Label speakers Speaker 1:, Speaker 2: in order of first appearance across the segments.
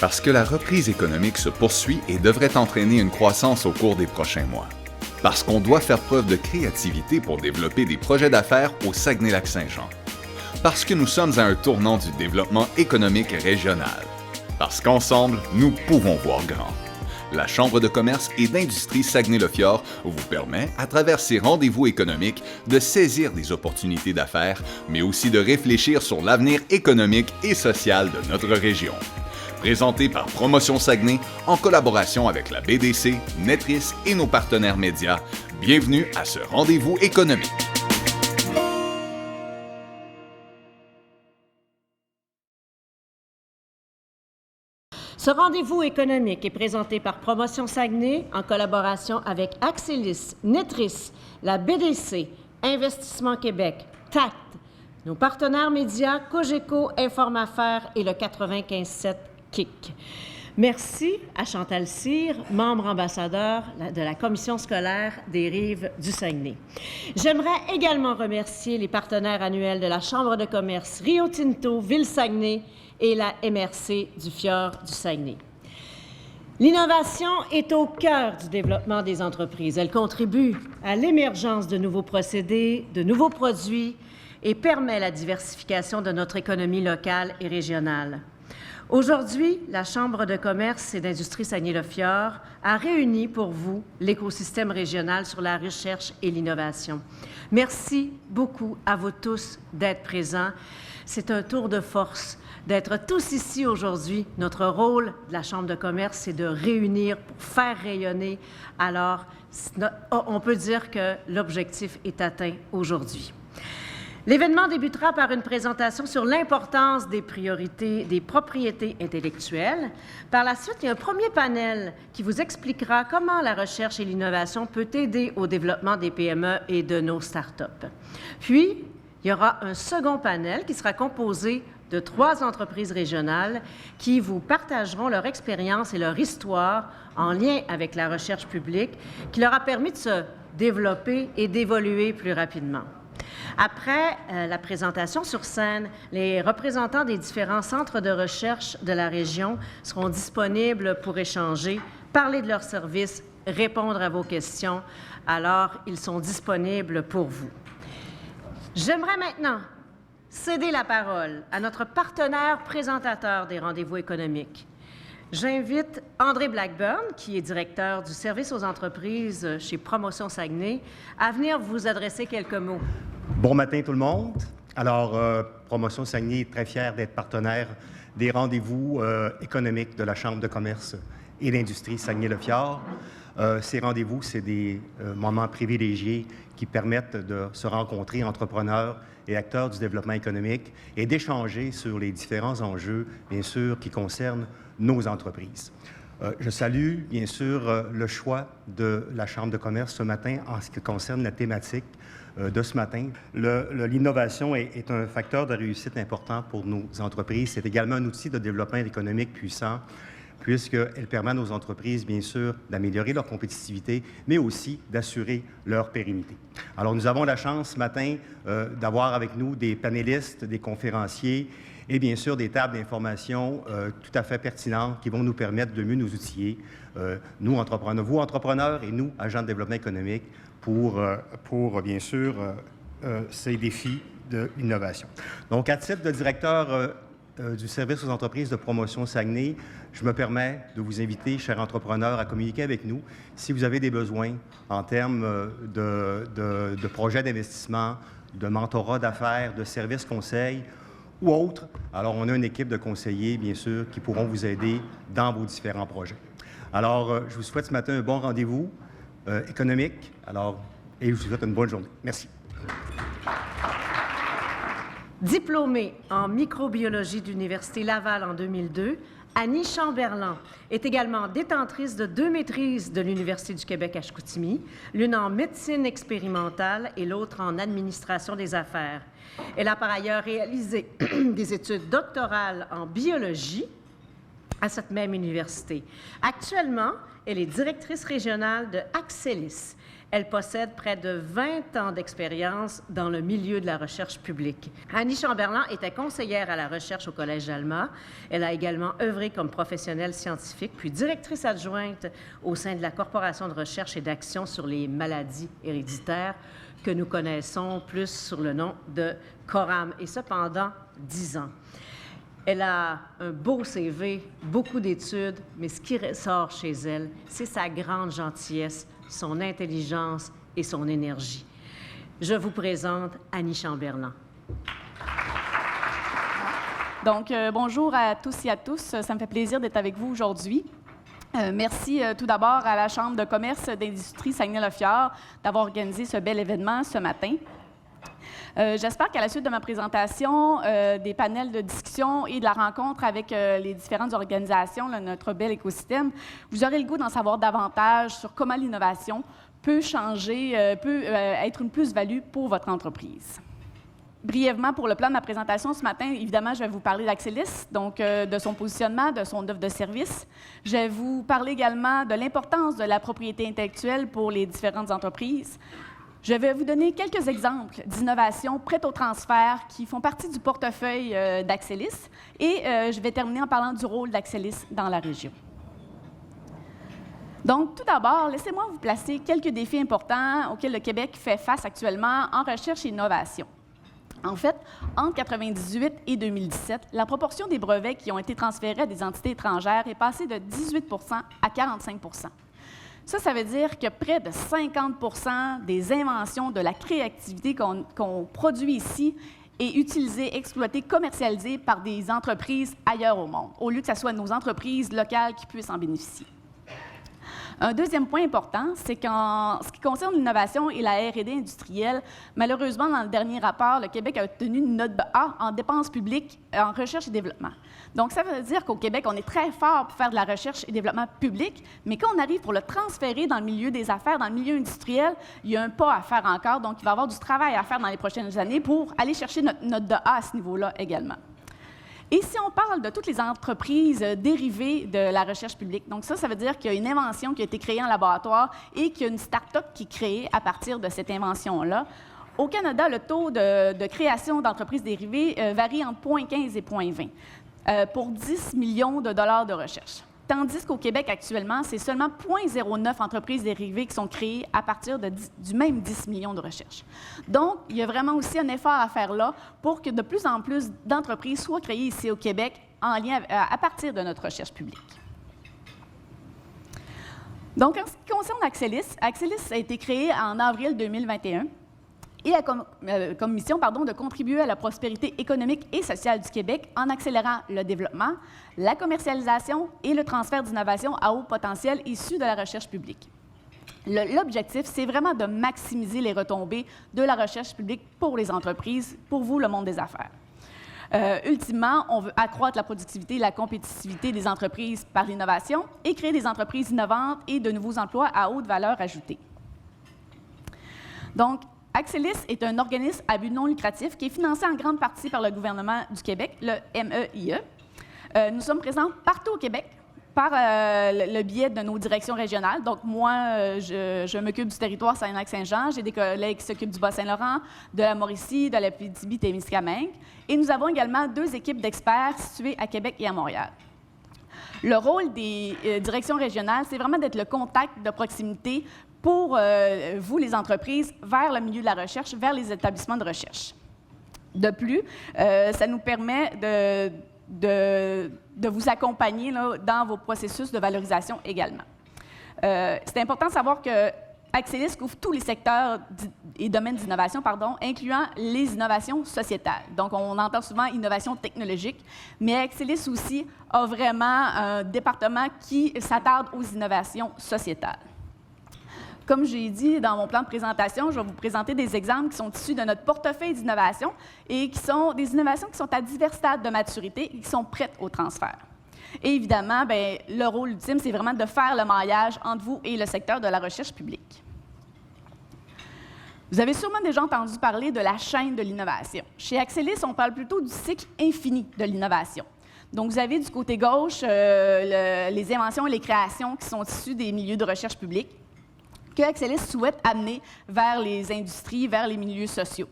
Speaker 1: Parce que la reprise économique se poursuit et devrait entraîner une croissance au cours des prochains mois. Parce qu'on doit faire preuve de créativité pour développer des projets d'affaires au Saguenay-Lac-Saint-Jean. Parce que nous sommes à un tournant du développement économique régional. Parce qu'ensemble, nous pouvons voir grand. La Chambre de commerce et d'industrie Saguenay-le-Fjord vous permet, à travers ses rendez-vous économiques, de saisir des opportunités d'affaires, mais aussi de réfléchir sur l'avenir économique et social de notre région. Présenté par Promotion Saguenay, en collaboration avec la BDC, Netris et nos partenaires médias, bienvenue à ce rendez-vous économique.
Speaker 2: Ce rendez-vous économique est présenté par Promotion Saguenay en collaboration avec Axelis, Netris, la BDC, Investissement Québec, TACT, nos partenaires médias Cogeco, Inform-Affaires et le 95.7 KIC. Merci à Chantal Cyr, membre ambassadeur de la Commission scolaire des Rives du Saguenay. J'aimerais également remercier les partenaires annuels de la Chambre de commerce Rio Tinto, Ville-Saguenay et la MRC du Fjord du Saguenay. L'innovation est au cœur du développement des entreprises. Elle contribue à l'émergence de nouveaux procédés, de nouveaux produits et permet la diversification de notre économie locale et régionale. Aujourd'hui, la Chambre de commerce et d'industrie Saguenay-le-Fjord a réuni pour vous l'écosystème régional sur la recherche et l'innovation. Merci beaucoup à vous tous d'être présents. C'est un tour de force d'être tous ici aujourd'hui. Notre rôle de la Chambre de commerce, c'est de réunir pour faire rayonner. Alors, on peut dire que l'objectif est atteint aujourd'hui. L'événement débutera par une présentation sur l'importance des priorités des propriétés intellectuelles. Par la suite, il y a un premier panel qui vous expliquera comment la recherche et l'innovation peut aider au développement des PME et de nos startups. Puis, il y aura un second panel qui sera composé de 3 entreprises régionales qui vous partageront leur expérience et leur histoire en lien avec la recherche publique qui leur a permis de se développer et d'évoluer plus rapidement. Après la présentation sur scène, les représentants des différents centres de recherche de la région seront disponibles pour échanger, parler de leurs services, répondre à vos questions. Alors, ils sont disponibles pour vous. J'aimerais maintenant céder la parole à notre partenaire présentateur des rendez-vous économiques. J'invite André Blackburn, qui est directeur du service aux entreprises chez Promotion Saguenay, à venir vous adresser quelques mots.
Speaker 3: Bon matin tout le monde. Alors, Promotion Saguenay est très fière d'être partenaire des rendez-vous économiques de la Chambre de commerce et d'industrie Saguenay-le-Fjord. Ces rendez-vous, c'est des moments privilégiés qui permettent de se rencontrer entrepreneurs et acteurs du développement économique et d'échanger sur les différents enjeux, bien sûr, qui concernent nos entreprises. Je salue, bien sûr, le choix de la Chambre de commerce ce matin en ce qui concerne la thématique de ce matin. L'innovation est un facteur de réussite important pour nos entreprises. C'est également un outil de développement économique puissant puisqu'elle permet à nos entreprises, bien sûr, d'améliorer leur compétitivité, mais aussi d'assurer leur pérennité. Alors, nous avons la chance ce matin d'avoir avec nous des panélistes, des conférenciers et bien sûr des tables d'information tout à fait pertinentes qui vont nous permettre de mieux nous outiller, nous entrepreneurs, vous entrepreneurs et nous, agents de développement économique, pour bien sûr ces défis de l'innovation. Donc, à titre de directeur du service aux entreprises de Promotion Saguenay, je me permets de vous inviter, chers entrepreneurs, à communiquer avec nous si vous avez des besoins en termes de projets d'investissement, de mentorat d'affaires, de services conseils ou autres. Alors, on a une équipe de conseillers, bien sûr, qui pourront vous aider dans vos différents projets. Alors, je vous souhaite ce matin un bon rendez-vous économique. Alors, et je vous souhaite une bonne journée. Merci.
Speaker 2: Diplômée en microbiologie de l'Université Laval en 2002, Annie Chamberlain est également détentrice de 2 maîtrises de l'Université du Québec à Chicoutimi, l'une en médecine expérimentale et l'autre en administration des affaires. Elle a par ailleurs réalisé des études doctorales en biologie à cette même université. Actuellement, elle est directrice régionale de Axelis. Elle possède près de 20 ans d'expérience dans le milieu de la recherche publique. Annie Chamberlain était conseillère à la recherche au Collège Jalma. Elle a également œuvré comme professionnelle scientifique, puis directrice adjointe au sein de la Corporation de recherche et d'action sur les maladies héréditaires, que nous connaissons plus sous le nom de CORAM, et ce pendant 10 ans. Elle a un beau CV, beaucoup d'études, mais ce qui ressort chez elle, c'est sa grande gentillesse, son intelligence et son énergie. Je vous présente Annie Chamberlain.
Speaker 4: Donc, bonjour à tous et à tous. Ça me fait plaisir d'être avec vous aujourd'hui. Merci tout d'abord à la Chambre de commerce d'industrie Saguenay-Lac-Fjord d'avoir organisé ce bel événement ce matin. J'espère qu'à la suite de ma présentation, des panels de discussion et de la rencontre avec les différentes organisations, notre bel écosystème, vous aurez le goût d'en savoir davantage sur comment l'innovation peut changer, peut être une plus-value pour votre entreprise. Brièvement, pour le plan de ma présentation ce matin, évidemment, je vais vous parler d'Axelis, donc de son positionnement, de son offre de service. Je vais vous parler également de l'importance de la propriété intellectuelle pour les différentes entreprises. Je vais vous donner quelques exemples d'innovations prêtes au transfert qui font partie du portefeuille d'Axelis et je vais terminer en parlant du rôle d'Axelis dans la région. Donc, tout d'abord, laissez-moi vous placer quelques défis importants auxquels le Québec fait face actuellement en recherche et innovation. En fait, entre 1998 et 2017, la proportion des brevets qui ont été transférés à des entités étrangères est passée de 18 à 45 Ça veut dire que près de 50 des inventions, de la créativité qu'on produit ici est utilisée, exploitée, commercialisée par des entreprises ailleurs au monde, au lieu que ce soit nos entreprises locales qui puissent en bénéficier. Un deuxième point important, c'est qu'en ce qui concerne l'innovation et la R&D industrielle, malheureusement, dans le dernier rapport, le Québec a obtenu une note A en dépenses publiques en recherche et développement. Donc, ça veut dire qu'au Québec, on est très fort pour faire de la recherche et développement public, mais quand on arrive pour le transférer dans le milieu des affaires, dans le milieu industriel, il y a un pas à faire encore, donc il va y avoir du travail à faire dans les prochaines années pour aller chercher notre note de A à ce niveau-là également. Et si on parle de toutes les entreprises dérivées de la recherche publique, donc ça veut dire qu'il y a une invention qui a été créée en laboratoire et qu'il y a une start-up qui est créée à partir de cette invention-là. Au Canada, le taux de création d'entreprises dérivées varie entre 0,15 et 0,20 pour 10 millions de dollars de recherche. Tandis qu'au Québec, actuellement, c'est seulement 0,09 entreprises dérivées qui sont créées à partir du même 10 millions de recherches. Donc, il y a vraiment aussi un effort à faire là pour que de plus en plus d'entreprises soient créées ici au Québec en lien à partir de notre recherche publique. Donc, en ce qui concerne Axilis, Axilis a été créé en avril 2021 et a comme mission de contribuer à la prospérité économique et sociale du Québec en accélérant le développement, la commercialisation et le transfert d'innovations à haut potentiel issues de la recherche publique. L'objectif, c'est vraiment de maximiser les retombées de la recherche publique pour les entreprises, pour vous, le monde des affaires. Ultimement, on veut accroître la productivité et la compétitivité des entreprises par l'innovation et créer des entreprises innovantes et de nouveaux emplois à haute valeur ajoutée. Donc, Axilis est un organisme à but non lucratif qui est financé en grande partie par le gouvernement du Québec, le MEIE. Nous sommes présents partout au Québec par le biais de nos directions régionales. Donc, moi, je m'occupe du territoire Saguenay-Lac-Saint-Jean. J'ai des collègues qui s'occupent du Bas-Saint-Laurent, de la Mauricie, de la Abitibi-Témiscamingue. Et nous avons également 2 équipes d'experts situées à Québec et à Montréal. Le rôle des directions régionales, c'est vraiment d'être le contact de proximité pour vous, les entreprises, vers le milieu de la recherche, vers les établissements de recherche. De plus, ça nous permet de vous accompagner là, dans vos processus de valorisation également. C'est important de savoir que Axilis couvre tous les secteurs et domaines d'innovation, incluant les innovations sociétales. Donc, on entend souvent innovation technologique, mais Axilis aussi a vraiment un département qui s'attarde aux innovations sociétales. Comme j'ai dit dans mon plan de présentation, je vais vous présenter des exemples qui sont issus de notre portefeuille d'innovation et qui sont des innovations qui sont à divers stades de maturité et qui sont prêtes au transfert. Et évidemment, le rôle ultime, c'est vraiment de faire le maillage entre vous et le secteur de la recherche publique. Vous avez sûrement déjà entendu parler de la chaîne de l'innovation. Chez Axilis, on parle plutôt du cycle infini de l'innovation. Donc, vous avez du côté gauche les inventions et les créations qui sont issues des milieux de recherche publique. que Axelis souhaite amener vers les industries, vers les milieux sociaux.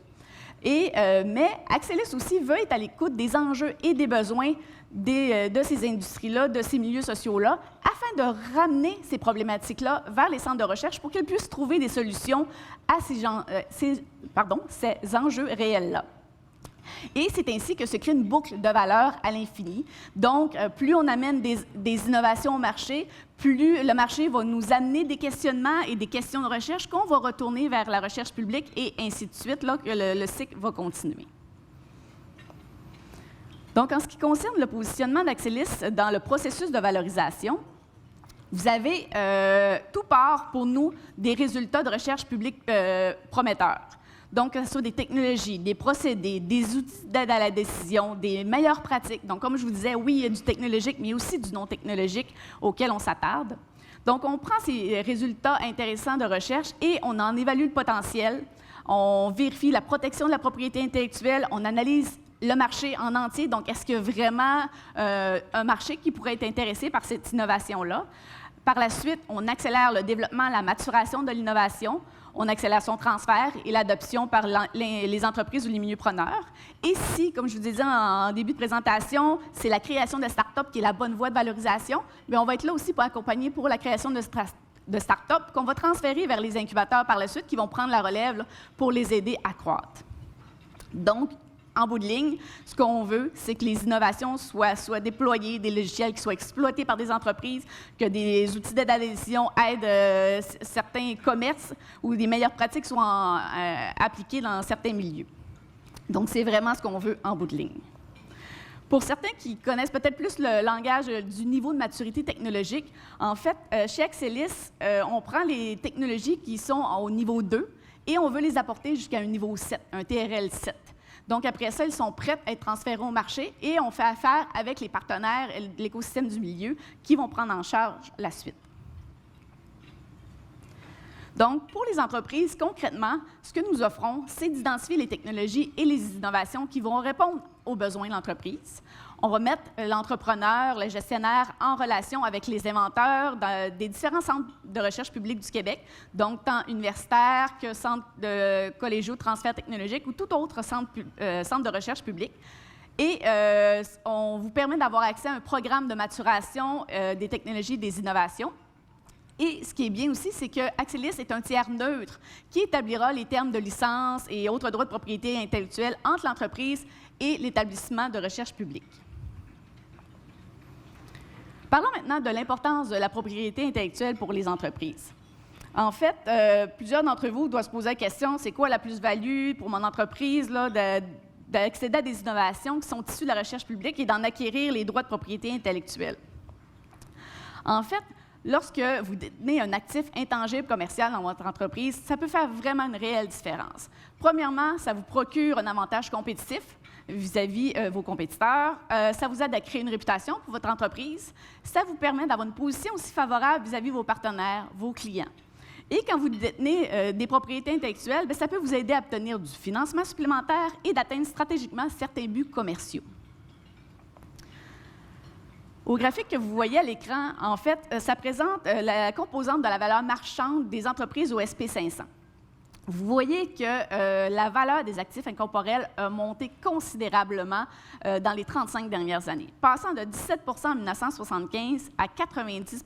Speaker 4: Mais Axelis aussi veut être à l'écoute des enjeux et des besoins de ces industries-là, de ces milieux sociaux-là, afin de ramener ces problématiques-là vers les centres de recherche pour qu'ils puissent trouver des solutions à ces enjeux réels-là. Et c'est ainsi que se crée une boucle de valeur à l'infini. Donc, plus on amène des innovations au marché, plus le marché va nous amener des questionnements et des questions de recherche qu'on va retourner vers la recherche publique et ainsi de suite, là, que le cycle va continuer. Donc, en ce qui concerne le positionnement d'Axelis dans le processus de valorisation, vous avez tout part pour nous des résultats de recherche publique prometteurs. Donc, que ce soit des technologies, des procédés, des outils d'aide à la décision, des meilleures pratiques. Donc, comme je vous disais, oui, il y a du technologique, mais aussi du non technologique auquel on s'attarde. Donc, on prend ces résultats intéressants de recherche et on en évalue le potentiel. On vérifie la protection de la propriété intellectuelle, on analyse le marché en entier. Donc, est-ce qu'il y a vraiment un marché qui pourrait être intéressé par cette innovation-là? Par la suite, on accélère le développement, la maturation de l'innovation. On accélère son transfert et l'adoption par les entreprises ou les milieux preneurs. Et si, comme je vous disais en début de présentation, c'est la création de start-up qui est la bonne voie de valorisation, bien, on va être là aussi pour accompagner pour la création de start-up qu'on va transférer vers les incubateurs par la suite qui vont prendre la relève là, pour les aider à croître. Donc, en bout de ligne, ce qu'on veut, c'est que les innovations soient déployées, des logiciels qui soient exploités par des entreprises, que des outils d'aide à la décision aident certains commerces ou des meilleures pratiques soient appliquées dans certains milieux. Donc, c'est vraiment ce qu'on veut en bout de ligne. Pour certains qui connaissent peut-être plus le langage du niveau de maturité technologique, en fait, chez Axelis, on prend les technologies qui sont au niveau 2 et on veut les apporter jusqu'à un niveau 7, un TRL 7. Donc, après ça, ils sont prêts à être transférés au marché et on fait affaire avec les partenaires et l'écosystème du milieu qui vont prendre en charge la suite. Donc, pour les entreprises, concrètement, ce que nous offrons, c'est d'identifier les technologies et les innovations qui vont répondre aux besoins de l'entreprise. On va mettre l'entrepreneur, le gestionnaire en relation avec les inventeurs des différents centres de recherche publique du Québec, donc tant universitaires que centres collégiaux de transfert technologique ou tout autre centre de recherche publique. Et on vous permet d'avoir accès à un programme de maturation des technologies et des innovations. Et ce qui est bien aussi, c'est que Axelis est un tiers neutre qui établira les termes de licence et autres droits de propriété intellectuelle entre l'entreprise et l'établissement de recherche publique. Parlons maintenant de l'importance de la propriété intellectuelle pour les entreprises. En fait, plusieurs d'entre vous doivent se poser la question, c'est quoi la plus-value pour mon entreprise d'accéder à des innovations qui sont issues de la recherche publique et d'en acquérir les droits de propriété intellectuelle? En fait, lorsque vous détenez un actif intangible commercial dans votre entreprise, ça peut faire vraiment une réelle différence. Premièrement, ça vous procure un avantage compétitif vis-à-vis vos compétiteurs. Ça vous aide à créer une réputation pour votre entreprise. Ça vous permet d'avoir une position aussi favorable vis-à-vis vos partenaires, vos clients. Et quand vous détenez des propriétés intellectuelles, bien, ça peut vous aider à obtenir du financement supplémentaire et d'atteindre stratégiquement certains buts commerciaux. Au graphique que vous voyez à l'écran, en fait, ça présente la composante de la valeur marchande des entreprises au SP500. Vous voyez que la valeur des actifs incorporels a monté considérablement dans les 35 dernières années, passant de 17 en 1975 à 90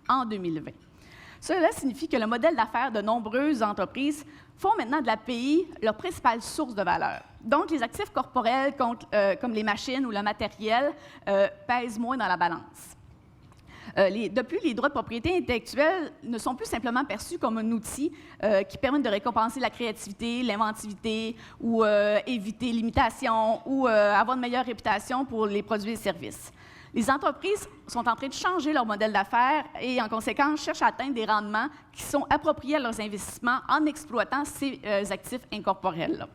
Speaker 4: en 2020. Cela signifie que le modèle d'affaires de nombreuses entreprises font maintenant de l'API leur principale source de valeur. Donc, les actifs corporels, comme les machines ou le matériel, pèsent moins dans la balance. De plus, les droits de propriété intellectuelle ne sont plus simplement perçus comme un outil qui permet de récompenser la créativité, l'inventivité ou éviter l'imitation ou avoir une meilleure réputation pour les produits et services. Les entreprises sont en train de changer leur modèle d'affaires et, en conséquence, cherchent à atteindre des rendements qui sont appropriés à leurs investissements en exploitant ces actifs incorporels-là.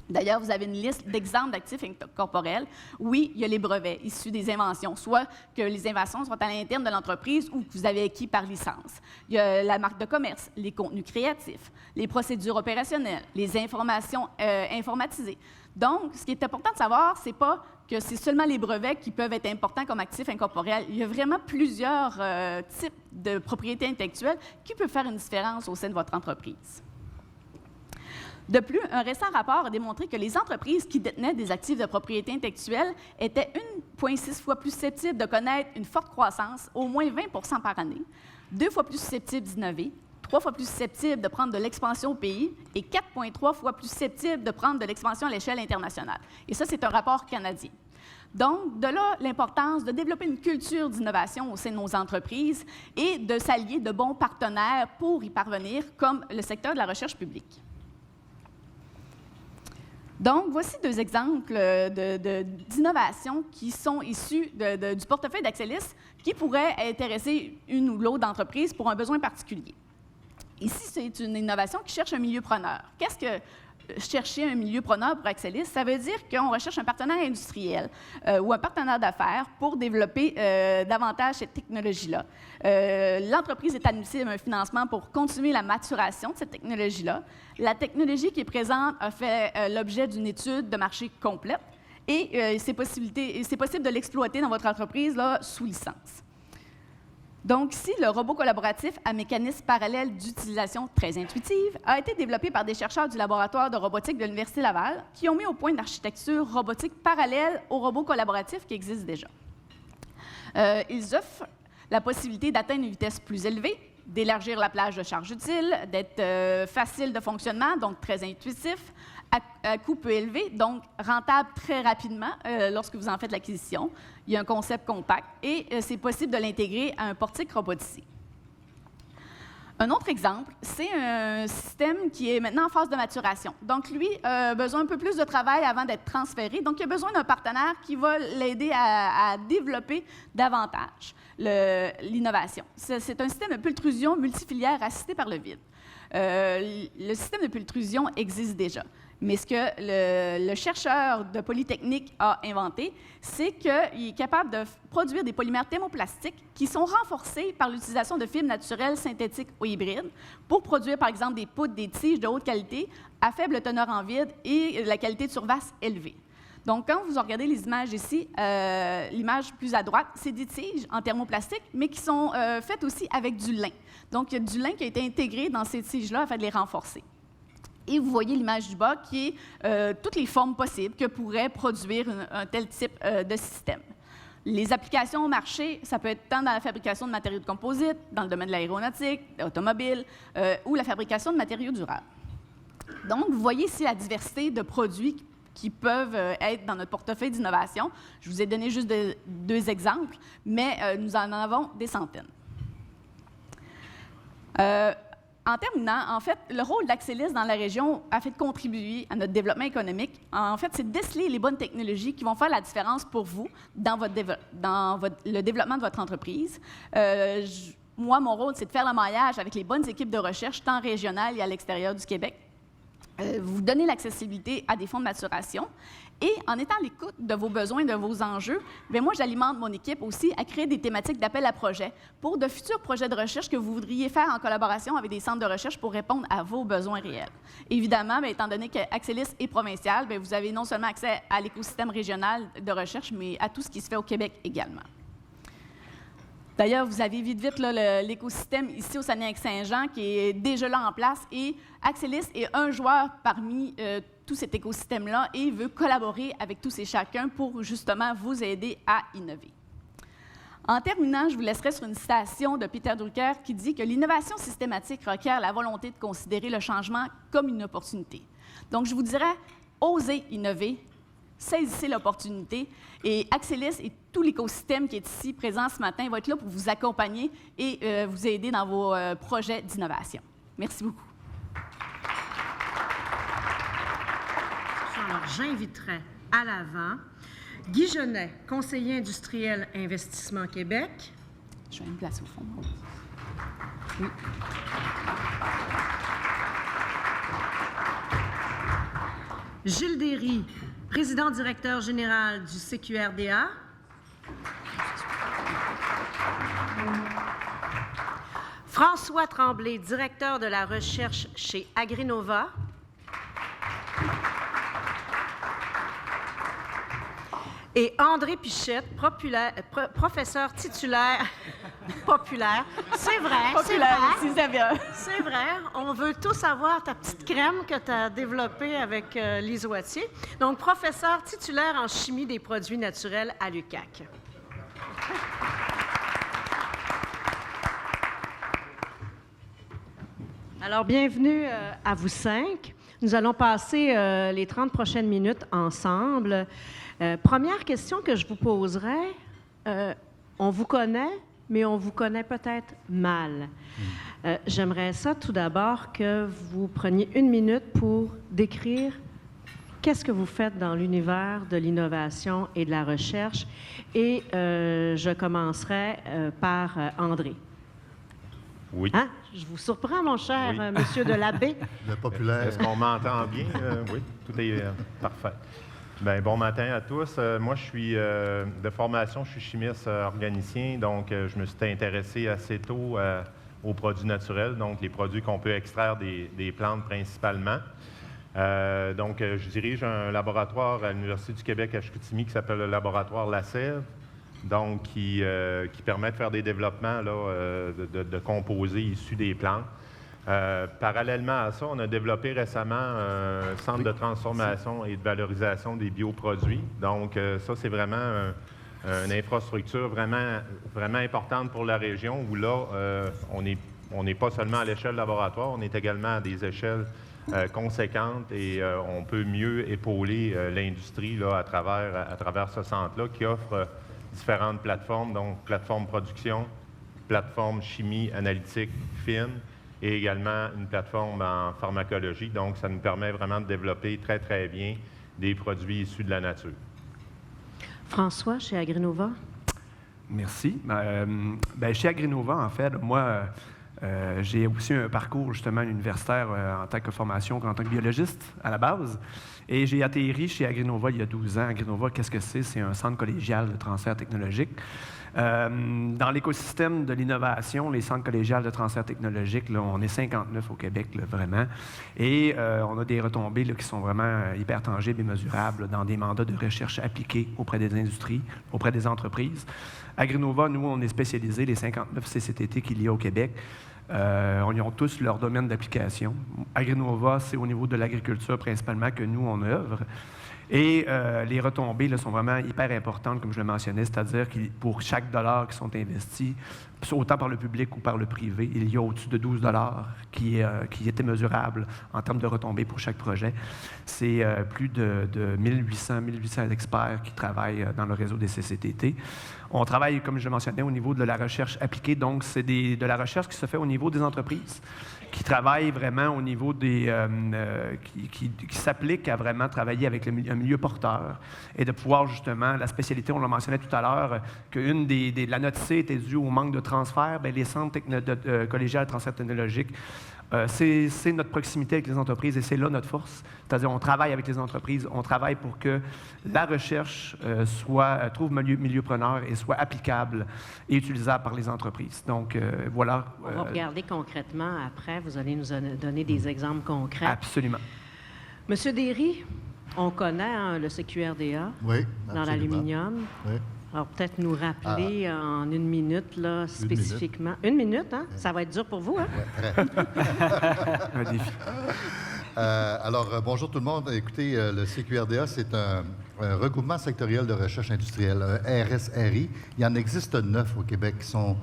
Speaker 4: D'ailleurs, vous avez une liste d'exemples d'actifs incorporels. Oui, il y a les brevets issus des inventions, soit que les inventions sont à l'interne de l'entreprise ou que vous avez acquis par licence. Il y a la marque de commerce, les contenus créatifs, les procédures opérationnelles, les informations informatisées. Donc, ce qui est important de savoir, ce n'est pas que c'est seulement les brevets qui peuvent être importants comme actifs incorporels. Il y a vraiment plusieurs types de propriété intellectuelle qui peuvent faire une différence au sein de votre entreprise. De plus, un récent rapport a démontré que les entreprises qui détenaient des actifs de propriété intellectuelle étaient 1,6 fois plus susceptibles de connaître une forte croissance, au moins 20 % par année, 2 fois plus susceptibles d'innover, 3 fois plus susceptibles de prendre de l'expansion au pays et 4,3 fois plus susceptibles de prendre de l'expansion à l'échelle internationale. Et ça, c'est un rapport canadien. Donc, de là, l'importance de développer une culture d'innovation au sein de nos entreprises et de s'allier de bons partenaires pour y parvenir, comme le secteur de la recherche publique. Donc, voici 2 exemples d'innovations qui sont issus du portefeuille d'Axelis qui pourraient intéresser une ou l'autre entreprise pour un besoin particulier. Ici, c'est une innovation qui cherche un milieu preneur. Qu'est-ce que chercher un milieu preneur pour Axialis? Ça veut dire qu'on recherche un partenaire industriel ou un partenaire d'affaires pour développer davantage cette technologie-là. L'entreprise est admissible à un financement pour continuer la maturation de cette technologie-là. La technologie qui est présente a fait l'objet d'une étude de marché complète et c'est possible de l'exploiter dans votre entreprise là, sous licence. Donc ici, le robot collaboratif à mécanisme parallèle d'utilisation très intuitive a été développé par des chercheurs du laboratoire de robotique de l'Université Laval qui ont mis au point une architecture robotique parallèle aux robots collaboratifs qui existent déjà. Ils offrent la possibilité d'atteindre une vitesse plus élevée, d'élargir la plage de charge utile, d'être facile de fonctionnement, donc très intuitif, à coût peu élevé, donc rentable très rapidement lorsque vous en faites l'acquisition. Il y a un concept compact et c'est possible de l'intégrer à un portique robotisé. Un autre exemple, c'est un système qui est maintenant en phase de maturation. Donc, lui a besoin un peu plus de travail avant d'être transféré. Donc, il a besoin d'un partenaire qui va l'aider à développer davantage l'innovation. C'est un système de pultrusion multifilière assisté par le vide. Le système de pultrusion existe déjà. Mais ce que le chercheur de Polytechnique a inventé, c'est qu'il est capable de produire des polymères thermoplastiques qui sont renforcés par l'utilisation de fibres naturelles synthétiques ou hybrides pour produire, par exemple, des poutres, des tiges de haute qualité à faible teneur en vide et la qualité de surface élevée. Donc, quand vous regardez les images ici, l'image plus à droite, c'est des tiges en thermoplastique, mais qui sont faites aussi avec du lin. Donc, il y a du lin qui a été intégré dans ces tiges-là afin de les renforcer. Et vous voyez l'image du bas qui est toutes les formes possibles que pourrait produire un tel type de système. Les applications au marché, ça peut être tant dans la fabrication de matériaux de composite, dans le domaine de l'aéronautique, de l'automobile, ou la fabrication de matériaux durables. Donc, vous voyez ici la diversité de produits qui peuvent être dans notre portefeuille d'innovation. Je vous ai donné juste 2 exemples, mais nous en avons des centaines. En terminant, en fait, le rôle d'Axelis dans la région a fait contribuer à notre développement économique. En fait, c'est de déceler les bonnes technologies qui vont faire la différence pour vous dans le développement de votre entreprise. Moi, mon rôle, c'est de faire le maillage avec les bonnes équipes de recherche, tant régionales et à l'extérieur du Québec. Vous donner l'accessibilité à des fonds de maturation. Et en étant à l'écoute de vos besoins, de vos enjeux, bien moi, j'alimente mon équipe aussi à créer des thématiques d'appel à projets pour de futurs projets de recherche que vous voudriez faire en collaboration avec des centres de recherche pour répondre à vos besoins réels. Évidemment, bien, étant donné qu'Axelis est provincial, bien, vous avez non seulement accès à l'écosystème régional de recherche, mais à tout ce qui se fait au Québec également. D'ailleurs, vous avez vite l'écosystème ici au Saguenay-Lac-Saint-Jean qui est déjà là en place et Axelis est un joueur parmi tout cet écosystème-là et veut collaborer avec tous et chacun pour justement vous aider à innover. En terminant, je vous laisserai sur une citation de Peter Drucker qui dit que l'innovation systématique requiert la volonté de considérer le changement comme une opportunité. Donc, je vous dirais, osez innover, saisissez l'opportunité et Axelis et tout l'écosystème qui est ici présent ce matin va être là pour vous accompagner et vous aider dans vos projets d'innovation. Merci beaucoup.
Speaker 2: Alors, j'inviterai à l'avant Guy Genet, conseiller industriel Investissement Québec.
Speaker 4: Je vais me placer au fond.
Speaker 2: Oui. Gilles Derry, président-directeur général du CQRDA. François Tremblay, directeur de la recherche chez Agrinova. et André Pichette, professeur titulaire populaire. C'est vrai,
Speaker 4: Populaire,
Speaker 2: c'est
Speaker 4: si
Speaker 2: vrai.
Speaker 4: ça vient.
Speaker 2: C'est vrai. On veut tous avoir ta petite crème que tu as développée avec Lise Wattier. Donc, professeur titulaire en chimie des produits naturels à l'UQAC. Alors, bienvenue à vous cinq. Nous allons passer les 30 prochaines minutes ensemble. Première question que je vous poserai, on vous connaît, mais on vous connaît peut-être mal. J'aimerais ça tout d'abord que vous preniez 1 minute pour décrire qu'est-ce que vous faites dans l'univers de l'innovation et de la recherche. Et je commencerai par André.
Speaker 5: Oui.
Speaker 2: Hein? Je vous surprends, mon cher
Speaker 5: Oui.
Speaker 2: monsieur de l'Abbé.
Speaker 6: Le populaire.
Speaker 5: Est-ce qu'on m'entend bien? Oui, tout est parfait. Bien, bon matin à tous. Moi, je suis de formation, je suis chimiste organicien, donc je me suis intéressé assez tôt aux produits naturels, donc les produits qu'on peut extraire des plantes principalement. Donc, je dirige un laboratoire à l'Université du Québec à Chicoutimi qui s'appelle le laboratoire La Sève, donc qui permet de faire des développements là, de composés issus des plantes. Parallèlement à ça, on a développé récemment un centre de transformation et de valorisation des bioproduits. Donc, ça, c'est vraiment une infrastructure vraiment importante pour la région où là, on n'est pas seulement à l'échelle laboratoire, on est également à des échelles conséquentes et on peut mieux épauler l'industrie là, à travers ce centre-là qui offre différentes plateformes, donc plateforme production, plateforme chimie analytique fine et également une plateforme en pharmacologie. Donc, ça nous permet vraiment de développer très, très bien des produits issus de la nature.
Speaker 2: François, chez Agrinova.
Speaker 7: Merci. Chez Agrinova, en fait, moi, j'ai aussi un parcours justement universitaire en tant que formation, en tant que biologiste à la base. Et j'ai atterri chez Agrinova il y a 12 ans. Agrinova, qu'est-ce que c'est? C'est un centre collégial de transfert technologique. Dans l'écosystème de l'innovation, les centres collégiales de transfert technologique, là, on est 59 au Québec, là, vraiment. Et on a des retombées là, qui sont vraiment hyper tangibles et mesurables là, dans des mandats de recherche appliqués auprès des industries, auprès des entreprises. Agrinova, nous, on est spécialisés, les 59 CCTT qu'il y a au Québec. Ils ont tous leur domaine d'application. Agrinova, c'est au niveau de l'agriculture principalement que nous, on œuvre. Et les retombées là, sont vraiment hyper importantes, comme je le mentionnais, c'est-à-dire que pour chaque dollar qui sont investis, autant par le public ou par le privé, il y a au-dessus de 12 $ qui étaient mesurables en termes de retombées pour chaque projet. C'est plus de 1800 experts qui travaillent dans le réseau des CCTT. On travaille, comme je le mentionnais, au niveau de la recherche appliquée, donc c'est de la recherche qui se fait au niveau des entreprises, qui travaillent vraiment au niveau des... qui s'appliquent à vraiment travailler avec un milieu porteur et de pouvoir justement, la spécialité, on l'a mentionné tout à l'heure, qu'une la note C était due au manque de transfert, bien, les centres collégiales de transfert technologique, c'est notre proximité avec les entreprises et c'est là notre force. C'est-à-dire on travaille avec les entreprises, on travaille pour que la recherche trouve milieu preneur et soit applicable et utilisable par les entreprises. Donc, voilà.
Speaker 2: On va regarder concrètement après. Vous allez nous donner des exemples concrets.
Speaker 7: Absolument.
Speaker 2: Monsieur Derry, on connaît le CQRDA
Speaker 6: Oui,
Speaker 2: dans l'aluminium.
Speaker 6: Oui.
Speaker 2: Alors, peut-être nous rappeler en 1 minute, là, spécifiquement. 1 minute, hein? Ça va être dur pour vous, hein?
Speaker 6: Ouais, très.
Speaker 7: Un défi.
Speaker 6: Bonjour tout le monde. Écoutez, le CQRDA, c'est un regroupement sectoriel de recherche industrielle, un RSRI. Il y en existe 9 au Québec qui sont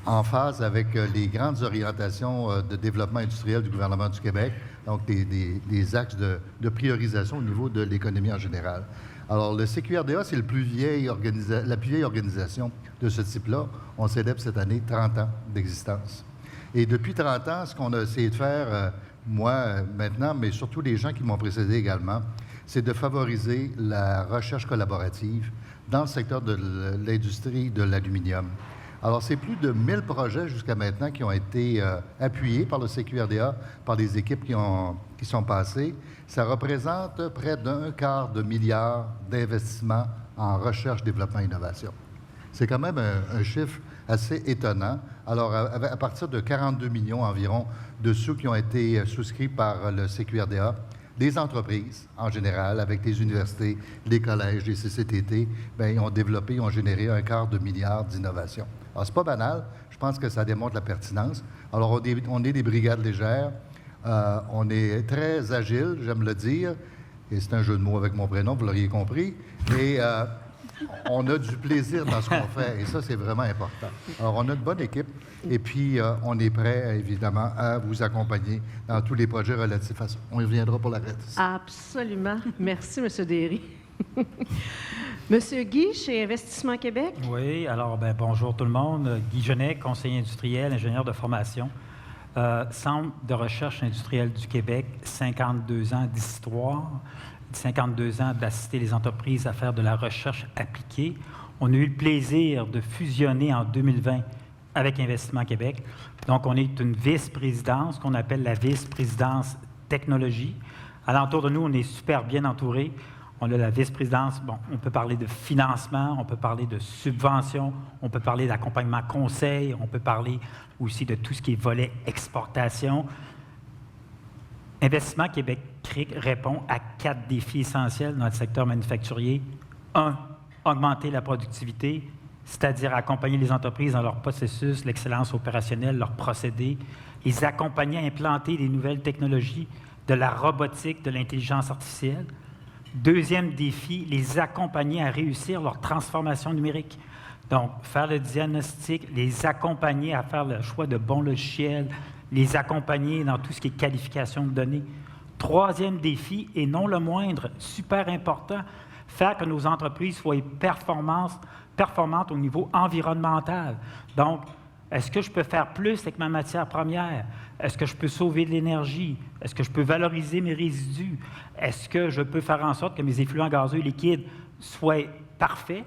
Speaker 6: en phase avec les grandes orientations de développement industriel du gouvernement du Québec, donc des axes de priorisation au niveau de l'économie en général. Alors, le CQRDA, c'est la plus vieille organisation de ce type-là. On célèbre cette année 30 ans d'existence. Et depuis 30 ans, ce qu'on a essayé de faire, moi maintenant, mais surtout les gens qui m'ont précédé également, c'est de favoriser la recherche collaborative dans le secteur de l'industrie de l'aluminium. Alors, c'est plus de 1000 projets jusqu'à maintenant qui ont été appuyés par le CQRDA, par des équipes qui sont passées. Ça représente près d'1/4 milliard d'investissements en recherche, développement et innovation. C'est quand même un chiffre assez étonnant. Alors, à partir de 42 millions environ de sous qui ont été souscrits par le CQRDA, des entreprises, en général, avec les universités, les collèges, les CCTT, bien, ils ont généré 250 milliard d'innovations. Alors, c'est pas banal. Je pense que ça démontre la pertinence. Alors, on est des brigades légères. On est très agile, j'aime le dire. Et c'est un jeu de mots avec mon prénom, vous l'auriez compris. Et on a du plaisir dans ce qu'on fait. Et ça, c'est vraiment important. Alors, on a une bonne équipe. Et puis, on est prêt, évidemment, à vous accompagner dans tous les projets relatifs à ça. On y reviendra pour la reste.
Speaker 2: Absolument. Merci, M. Derry. Monsieur Guy, chez Investissement Québec.
Speaker 8: Oui, alors, bonjour tout le monde. Guy Genet, conseiller industriel, ingénieur de formation. Centre de recherche industrielle du Québec, 52 ans d'histoire, 52 ans d'assister les entreprises à faire de la recherche appliquée. On a eu le plaisir de fusionner en 2020 avec Investissement Québec. Donc, on est une vice-présidence qu'on appelle la vice-présidence technologie. Alentour de nous, on est super bien entourés. On a la vice-présidence, on peut parler de financement, on peut parler de subvention, on peut parler d'accompagnement conseil, on peut parler aussi de tout ce qui est volet exportation. Investissement Québec répond à 4 défis essentiels dans le secteur manufacturier. 1, augmenter la productivité, c'est-à-dire accompagner les entreprises dans leur processus, l'excellence opérationnelle, leurs procédés, les accompagner à implanter des nouvelles technologies, de la robotique, de l'intelligence artificielle. 2e défi, les accompagner à réussir leur transformation numérique. Donc, faire le diagnostic, les accompagner à faire le choix de bons logiciels, les accompagner dans tout ce qui est qualification de données. 3e défi, et non le moindre, super important, faire que nos entreprises soient performantes au niveau environnemental. Donc, est-ce que je peux faire plus avec ma matière première? Est-ce que je peux sauver de l'énergie? Est-ce que je peux valoriser mes résidus? Est-ce que je peux faire en sorte que mes effluents gazeux liquides soient parfaits?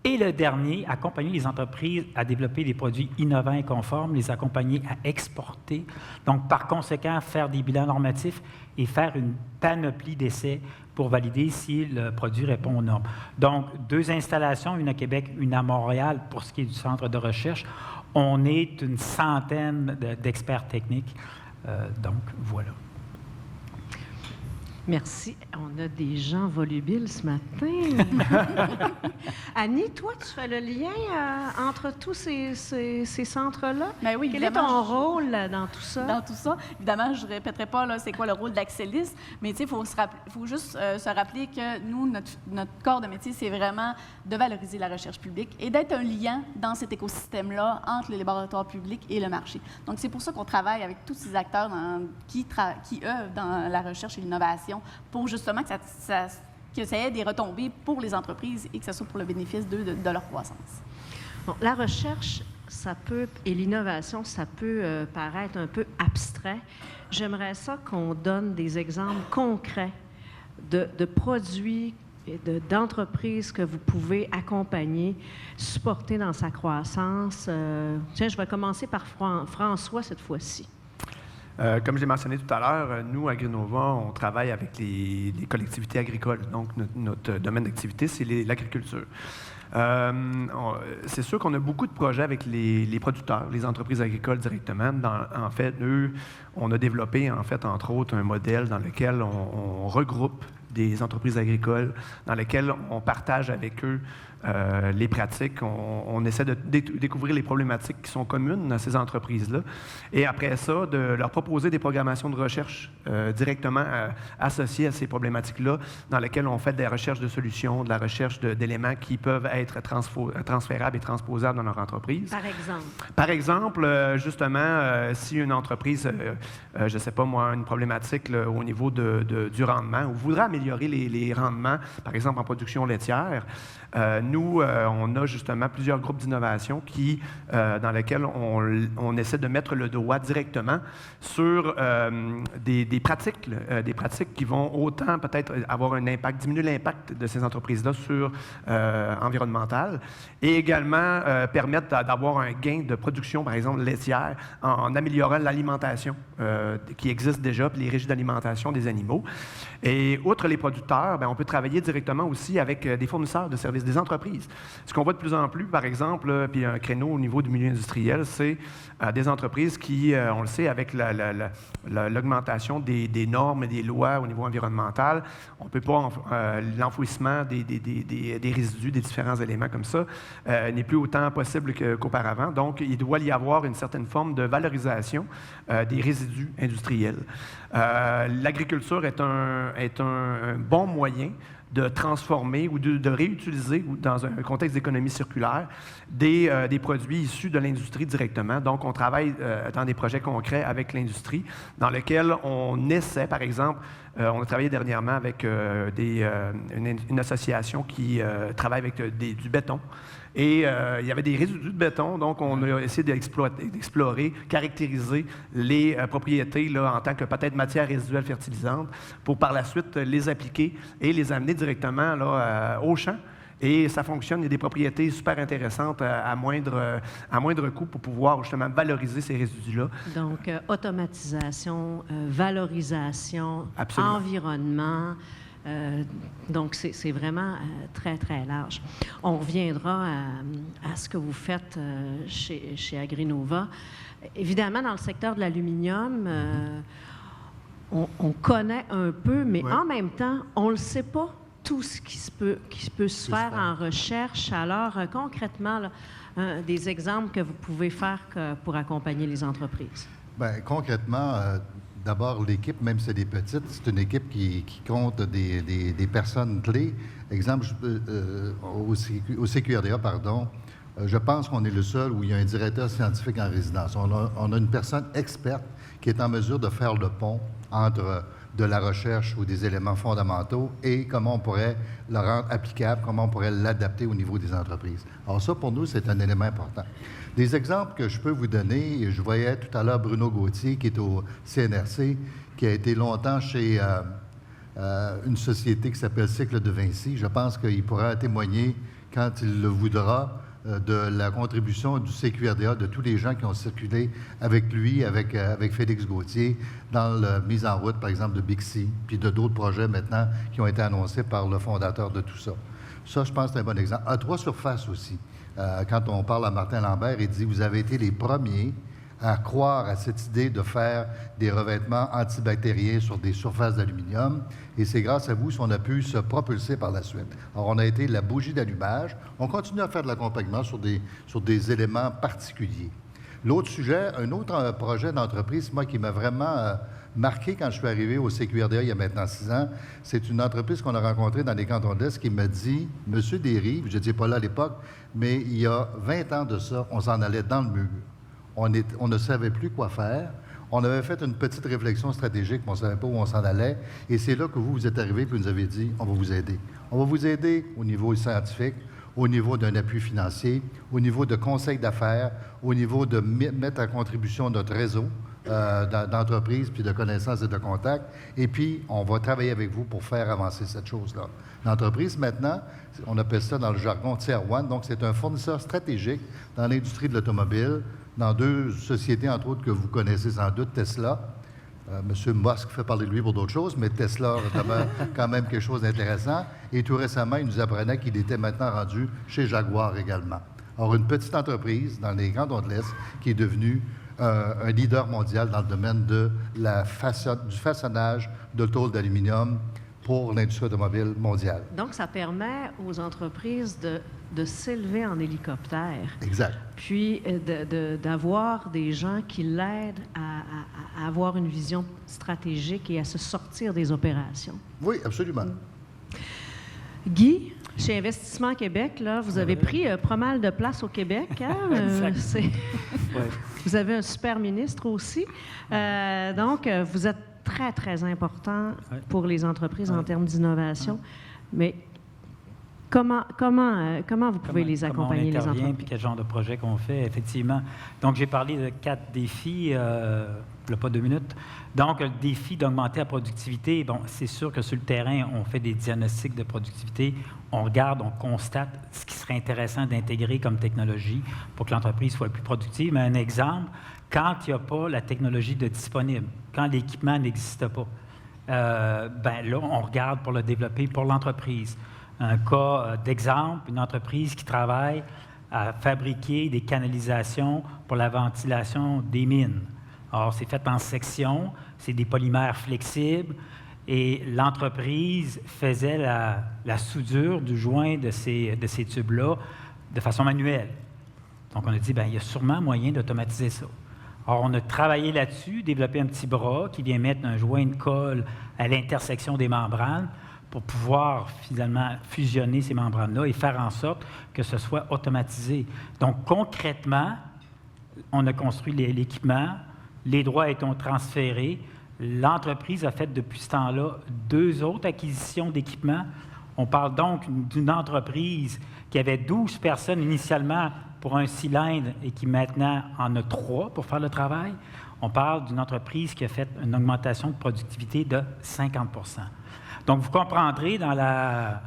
Speaker 8: Et le dernier, accompagner les entreprises à développer des produits innovants et conformes, les accompagner à exporter. Donc, par conséquent, faire des bilans normatifs et faire une panoplie d'essais pour valider si le produit répond aux normes. Donc, 2 installations, une à Québec, une à Montréal pour ce qui est du centre de recherche. On est une centaine d'experts techniques. Donc, voilà.
Speaker 2: Merci. On a des gens volubiles ce matin. Annie, toi, tu fais le lien entre tous ces centres-là?
Speaker 4: Bien oui,
Speaker 2: Quel est ton rôle dans tout ça?
Speaker 4: Dans tout ça, évidemment, je ne répéterai pas c'est quoi le rôle d'Axelis, mais il faut juste se rappeler que nous, notre corps de métier, c'est vraiment de valoriser la recherche publique et d'être un lien dans cet écosystème-là entre les laboratoires publics et le marché. Donc, c'est pour ça qu'on travaille avec tous ces acteurs qui œuvrent dans la recherche et l'innovation pour justement que ça ait des retombées pour les entreprises et que ce soit pour le bénéfice de leur croissance.
Speaker 2: Bon, la recherche, et l'innovation, ça peut paraître un peu abstrait. J'aimerais ça qu'on donne des exemples concrets de produits et d'entreprises que vous pouvez accompagner, supporter dans sa croissance. Tiens, je vais commencer par François cette fois-ci.
Speaker 7: Comme j'ai mentionné tout à l'heure, nous, à Agrinova, on travaille avec les collectivités agricoles. Donc, notre domaine d'activité, c'est l'agriculture. C'est sûr qu'on a beaucoup de projets avec les producteurs, les entreprises agricoles directement. En fait, eux, on a développé, entre autres, un modèle dans lequel on regroupe des entreprises agricoles, dans lesquelles on partage avec eux les pratiques. On essaie de découvrir les problématiques qui sont communes dans ces entreprises-là. Et après ça, de leur proposer des programmations de recherche directement associées à ces problématiques-là, dans lesquelles on fait des recherches de solutions, de la recherche d'éléments qui peuvent être transférables et transposables dans leur entreprise.
Speaker 2: Par exemple?
Speaker 7: Par exemple, justement, si une entreprise, je ne sais pas moi, une problématique là, au niveau du rendement, ou voudrait améliorer les rendements, par exemple en production laitière, nous, on a justement plusieurs groupes d'innovation dans lesquels on essaie de mettre le doigt directement sur des pratiques qui vont autant peut-être avoir un impact, diminuer l'impact de ces entreprises-là sur environnemental, et également permettre d'avoir un gain de production, par exemple laitière, en améliorant l'alimentation qui existe déjà, puis les régimes d'alimentation des animaux. Et outre les producteurs, on peut travailler directement aussi avec des fournisseurs de services, des entreprises entreprises. Ce qu'on voit de plus en plus, par exemple, puis un créneau au niveau du milieu industriel, c'est des entreprises qui, on le sait, avec l'augmentation des normes et des lois au niveau environnemental, on ne peut pas, l'enfouissement des résidus, des différents éléments comme ça, n'est plus autant possible qu'auparavant. Donc, il doit y avoir une certaine forme de valorisation des résidus industriels. L'agriculture est un bon moyen de transformer ou de réutiliser, ou dans un contexte d'économie circulaire, des produits issus de l'industrie directement. Donc, on travaille dans des projets concrets avec l'industrie, dans lesquels on essaie, par exemple, on a travaillé dernièrement avec une association qui travaille avec du béton. Et il y avait des résidus de béton, donc on a essayé d'explorer, caractériser les propriétés là, en tant que peut-être matière résiduelle fertilisante pour par la suite les appliquer et les amener directement là, au champ. Et ça fonctionne, il y a des propriétés super intéressantes à moindre coût pour pouvoir justement valoriser ces résidus-là.
Speaker 2: Donc, automatisation, valorisation,
Speaker 7: Absolument.
Speaker 2: Environnement. Donc, c'est vraiment très, très large. On reviendra à ce que vous faites chez Agrinova. Évidemment, dans le secteur de l'aluminium, on connaît un peu, mais en même temps, on ne le sait pas tout ce qui peut se faire en recherche. Alors, concrètement, là, des exemples que vous pouvez faire pour accompagner les entreprises.
Speaker 6: Bien, concrètement, d'abord, l'équipe, même si c'est des petites, c'est une équipe qui compte des personnes clés. Exemple, au CQRDA, pardon, je pense qu'on est le seul où il y a un directeur scientifique en résidence. On a une personne experte qui est en mesure de faire le pont entre de la recherche ou des éléments fondamentaux et comment on pourrait le rendre applicable, comment on pourrait l'adapter au niveau des entreprises. Alors ça, pour nous, c'est un élément important. Des exemples que je peux vous donner, je voyais tout à l'heure Bruno Gauthier, qui est au CNRC, qui a été longtemps chez une société qui s'appelle Cycle de Vinci. Je pense qu'il pourra témoigner, quand il le voudra, de la contribution du CQRDA, de tous les gens qui ont circulé avec lui, avec Félix Gauthier, dans la mise en route, par exemple, de Bixi, puis de d'autres projets maintenant qui ont été annoncés par le fondateur de tout ça. Ça, je pense que c'est un bon exemple. À 3 surfaces aussi. Quand on parle à Martin Lambert, il dit « Vous avez été les premiers à croire à cette idée de faire des revêtements antibactériens sur des surfaces d'aluminium. Et c'est grâce à vous qu'on a pu se propulser par la suite. Alors, on a été la bougie d'allumage. On continue à faire de l'accompagnement sur des éléments particuliers. L'autre sujet, un autre projet d'entreprise, moi, qui m'a vraiment marqué quand je suis arrivé au CQRDA il y a maintenant 6 ans, c'est une entreprise qu'on a rencontrée dans les cantons de l'Est qui m'a dit « Monsieur Desrives, je n'étais pas là à l'époque, mais il y a 20 ans de ça, on s'en allait dans le mur. On ne savait plus quoi faire. On avait fait une petite réflexion stratégique, mais on ne savait pas où on s'en allait. Et c'est là que vous êtes arrivé et vous nous avez dit, on va vous aider. On va vous aider au niveau scientifique, au niveau d'un appui financier, au niveau de conseils d'affaires, au niveau de mettre à contribution notre réseau d'entreprises, puis de connaissances et de contacts. Et puis, on va travailler avec vous pour faire avancer cette chose-là. L'entreprise, maintenant, on appelle ça dans le jargon Tier 1, donc c'est un fournisseur stratégique dans l'industrie de l'automobile, dans 2 sociétés, entre autres, que vous connaissez sans doute, Tesla. M. Musk fait parler de lui pour d'autres choses, mais Tesla a quand même quelque chose d'intéressant. Et tout récemment, il nous apprenait qu'il était maintenant rendu chez Jaguar également. Alors, une petite entreprise dans les cantons de l'Est qui est devenue un leader mondial dans le domaine du façonnage de tôle d'aluminium pour l'industrie automobile mondiale.
Speaker 2: Donc, ça permet aux entreprises de s'élever en hélicoptère.
Speaker 6: Exact.
Speaker 2: Puis d'avoir des gens qui l'aident à avoir une vision stratégique et à se sortir des opérations.
Speaker 6: Oui, absolument.
Speaker 2: Guy, chez Investissement Québec, là, vous avez pris pas mal de place au Québec. Hein? Vous avez un super ministre aussi. Donc, vous êtes très, très important pour les entreprises en termes d'innovation. Mais comment vous pouvez les accompagner, les entreprises?
Speaker 8: Puis quel genre de projet qu'on fait, effectivement. Donc, j'ai parlé de 4 défis, il n'y a pas 2 minutes. Donc, le défi d'augmenter la productivité, bon, c'est sûr que sur le terrain, on fait des diagnostics de productivité, on regarde, on constate ce qui serait intéressant d'intégrer comme technologie pour que l'entreprise soit plus productive. Mais un exemple, quand il n'y a pas la technologie de disponible, quand l'équipement n'existe pas, ben là, on regarde pour le développer pour l'entreprise. Un cas d'exemple, une entreprise qui travaille à fabriquer des canalisations pour la ventilation des mines. Alors, c'est fait en sections, c'est des polymères flexibles, et l'entreprise faisait la soudure du joint de ces tubes-là de façon manuelle. Donc, on a dit, bien, il y a sûrement moyen d'automatiser ça. Alors, on a travaillé là-dessus, développé un petit bras qui vient mettre un joint de colle à l'intersection des membranes pour pouvoir finalement fusionner ces membranes-là et faire en sorte que ce soit automatisé. Donc, concrètement, on a construit l'équipement, les droits étant transférés. L'entreprise a fait depuis ce temps-là 2 autres acquisitions d'équipements. On parle donc d'une entreprise qui avait 12 personnes initialement pour un cylindre et qui maintenant en a 3 pour faire le travail. On parle d'une entreprise qui a fait une augmentation de productivité de 50 %. Donc, vous comprendrez dans la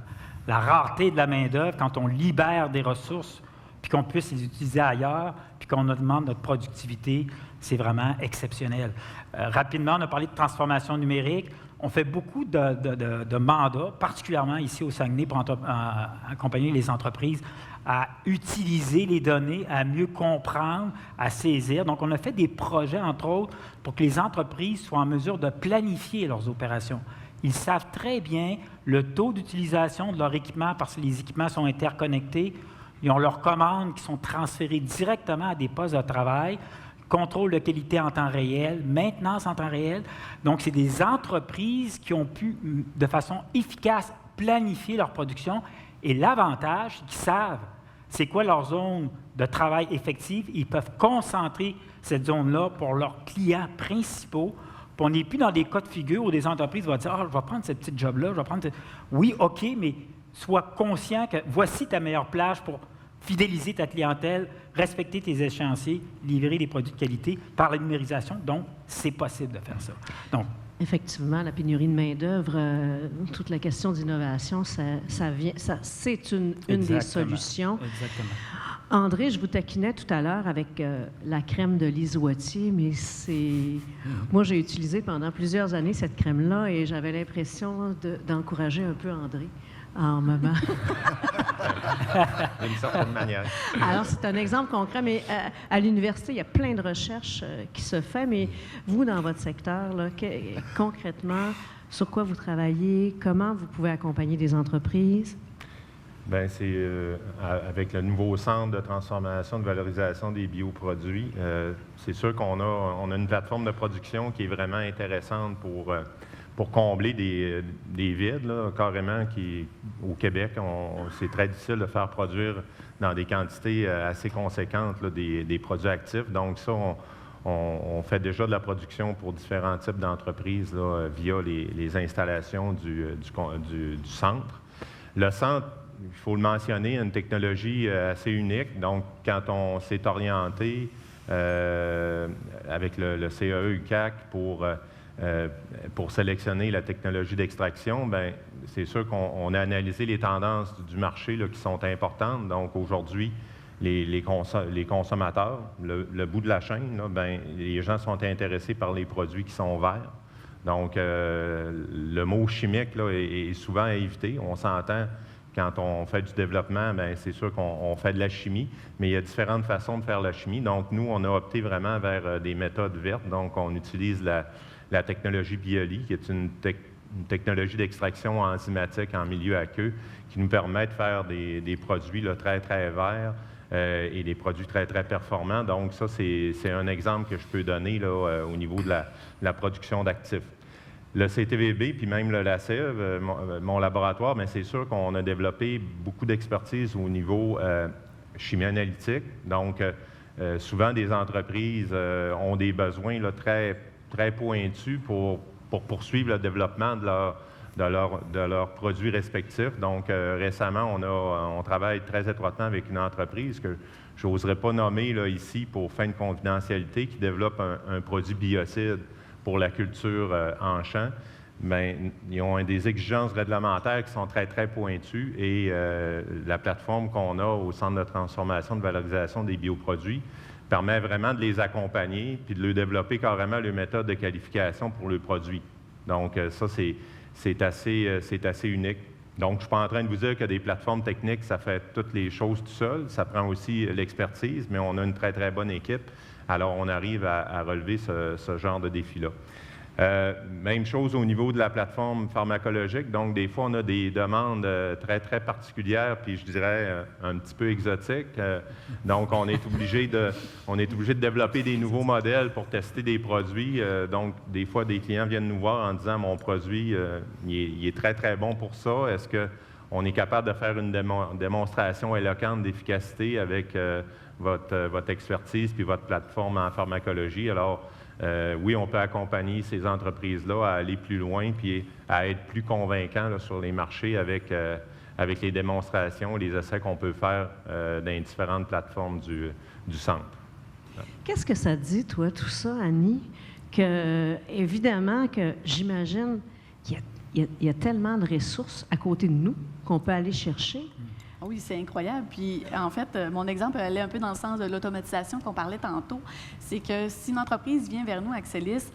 Speaker 8: rareté de la main-d'œuvre, quand on libère des ressources, puis qu'on puisse les utiliser ailleurs, puis qu'on augmente notre productivité, c'est vraiment exceptionnel. Rapidement, on a parlé de transformation numérique. On fait beaucoup de mandats, particulièrement ici au Saguenay, pour accompagner les entreprises à utiliser les données, à mieux comprendre, à saisir. Donc, on a fait des projets, entre autres, pour que les entreprises soient en mesure de planifier leurs opérations. Ils savent très bien le taux d'utilisation de leur équipement parce que les équipements sont interconnectés. Ils ont leurs commandes qui sont transférées directement à des postes de travail, contrôle de qualité en temps réel, maintenance en temps réel. Donc, c'est des entreprises qui ont pu, de façon efficace, planifier leur production. Et l'avantage, c'est qu'ils savent c'est quoi leur zone de travail effective. Ils peuvent concentrer cette zone-là pour leurs clients principaux. Puis on n'est plus dans des cas de figure où des entreprises vont dire « Ah, je vais prendre cette petite job-là, je vais prendre... » Oui, OK, mais sois conscient que voici ta meilleure plage pour fidéliser ta clientèle, respecter tes échéanciers, livrer des produits de qualité par la numérisation. Donc, c'est possible de faire ça. Donc,
Speaker 2: effectivement, la pénurie de main-d'œuvre, toute la question d'innovation, c'est une des solutions.
Speaker 8: Exactement.
Speaker 2: André, je vous taquinais tout à l'heure avec la crème de Lise Wattier, mais moi, j'ai utilisé pendant plusieurs années cette crème-là et j'avais l'impression d'encourager un peu André en moment.
Speaker 5: D'une certaine manière.
Speaker 2: Alors, c'est un exemple concret, mais à l'université, il y a plein de recherches qui se font, mais vous, dans votre secteur, là, concrètement, sur quoi vous travaillez, comment vous pouvez accompagner des entreprises?
Speaker 5: Bien, c'est avec le nouveau centre de transformation, de valorisation des bioproduits, c'est sûr qu'on a une plateforme de production qui est vraiment intéressante pour combler des vides, là, carrément, au Québec, c'est très difficile de faire produire dans des quantités assez conséquentes là, des produits actifs. Donc ça, on fait déjà de la production pour différents types d'entreprises là, via les installations du centre. Le centre, il faut le mentionner, a une technologie assez unique. Donc, quand on s'est orienté avec le CAE UQAC pour sélectionner la technologie d'extraction, bien, c'est sûr qu'on a analysé les tendances du marché là, qui sont importantes. Donc, aujourd'hui, les consommateurs, le bout de la chaîne, là, bien, les gens sont intéressés par les produits qui sont verts. Donc, le mot chimique là, est souvent à éviter. On s'entend quand on fait du développement, bien, c'est sûr qu'on fait de la chimie, mais il y a différentes façons de faire la chimie. Donc, nous, on a opté vraiment vers des méthodes vertes. Donc, on utilise la technologie Bioli, qui est une technologie d'extraction enzymatique en milieu aqueux, qui nous permet de faire des produits là, très, très verts et des produits très, très performants. Donc, ça, c'est un exemple que je peux donner là, au niveau de la production d'actifs. Le CTVB, puis même le LACEV, mon laboratoire, bien, c'est sûr qu'on a développé beaucoup d'expertise au niveau chimie analytique. Donc, souvent, des entreprises ont des besoins là, très, très pointus pour poursuivre le développement de leurs produits respectifs. Donc, récemment, on travaille très étroitement avec une entreprise que je n'oserais pas nommer là, ici pour fin de confidentialité, qui développe un produit biocide pour la culture en champ. Bien, ils ont des exigences réglementaires qui sont très, très pointues et la plateforme qu'on a au Centre de transformation de valorisation des bioproduits permet vraiment de les accompagner puis de leur développer carrément leur méthode de qualification pour le produit. Donc, ça, c'est assez unique. Donc, je ne suis pas en train de vous dire que des plateformes techniques, ça fait toutes les choses tout seul. Ça prend aussi l'expertise, mais on a une très, très bonne équipe. Alors, on arrive à relever ce genre de défi-là. Même chose au niveau de la plateforme pharmacologique. Donc, des fois, on a des demandes très, très particulières, puis je dirais un petit peu exotiques. Donc, on est obligé de développer des nouveaux modèles pour tester des produits. Donc, des fois, des clients viennent nous voir en disant « Mon produit, il est très, très bon pour ça. Est-ce qu'on est capable de faire une démonstration éloquente d'efficacité avec votre expertise puis votre plateforme en pharmacologie? » Alors, oui, on peut accompagner ces entreprises-là à aller plus loin puis à être plus convaincants là, sur les marchés avec les démonstrations, les essais qu'on peut faire dans les différentes plateformes du centre.
Speaker 2: Qu'est-ce que ça dit, toi, tout ça, Annie? Évidemment que j'imagine qu'il y a tellement de ressources à côté de nous qu'on peut aller chercher.
Speaker 4: Oui, c'est incroyable. Puis, en fait, mon exemple allait un peu dans le sens de l'automatisation qu'on parlait tantôt. C'est que si une entreprise vient vers nous, Axelis,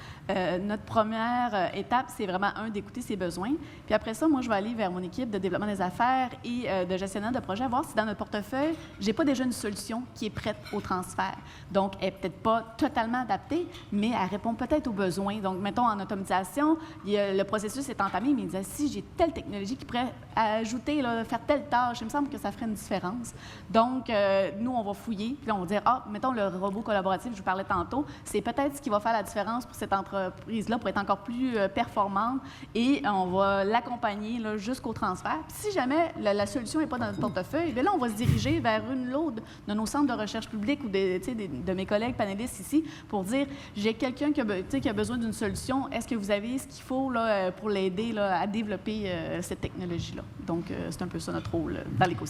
Speaker 4: notre première étape, c'est vraiment, d'écouter ses besoins. Puis après ça, moi, je vais aller vers mon équipe de développement des affaires et de gestionnaire de projet, voir si dans notre portefeuille, j'ai pas déjà une solution qui est prête au transfert. Donc, elle n'est peut-être pas totalement adaptée, mais elle répond peut-être aux besoins. Donc, mettons, en automatisation, le processus est entamé, mais il disait, si j'ai telle technologie qui pourrait ajouter, là, faire telle tâche, il me semble que ça ferait une différence. Donc, nous, on va fouiller, puis là, on va dire, mettons, le robot collaboratif, je vous parlais tantôt, c'est peut-être ce qui va faire la différence pour cette entreprise-là, pour être encore plus performante, et on va l'accompagner là, jusqu'au transfert. Puis si jamais la solution n'est pas dans notre portefeuille, bien là, on va se diriger vers une autre de nos centres de recherche publique ou de mes collègues panélistes ici pour dire, j'ai quelqu'un qui a besoin d'une solution, est-ce que vous avez ce qu'il faut là, pour l'aider là, à développer cette technologie-là? Donc, c'est un peu ça notre rôle dans l'écosystème.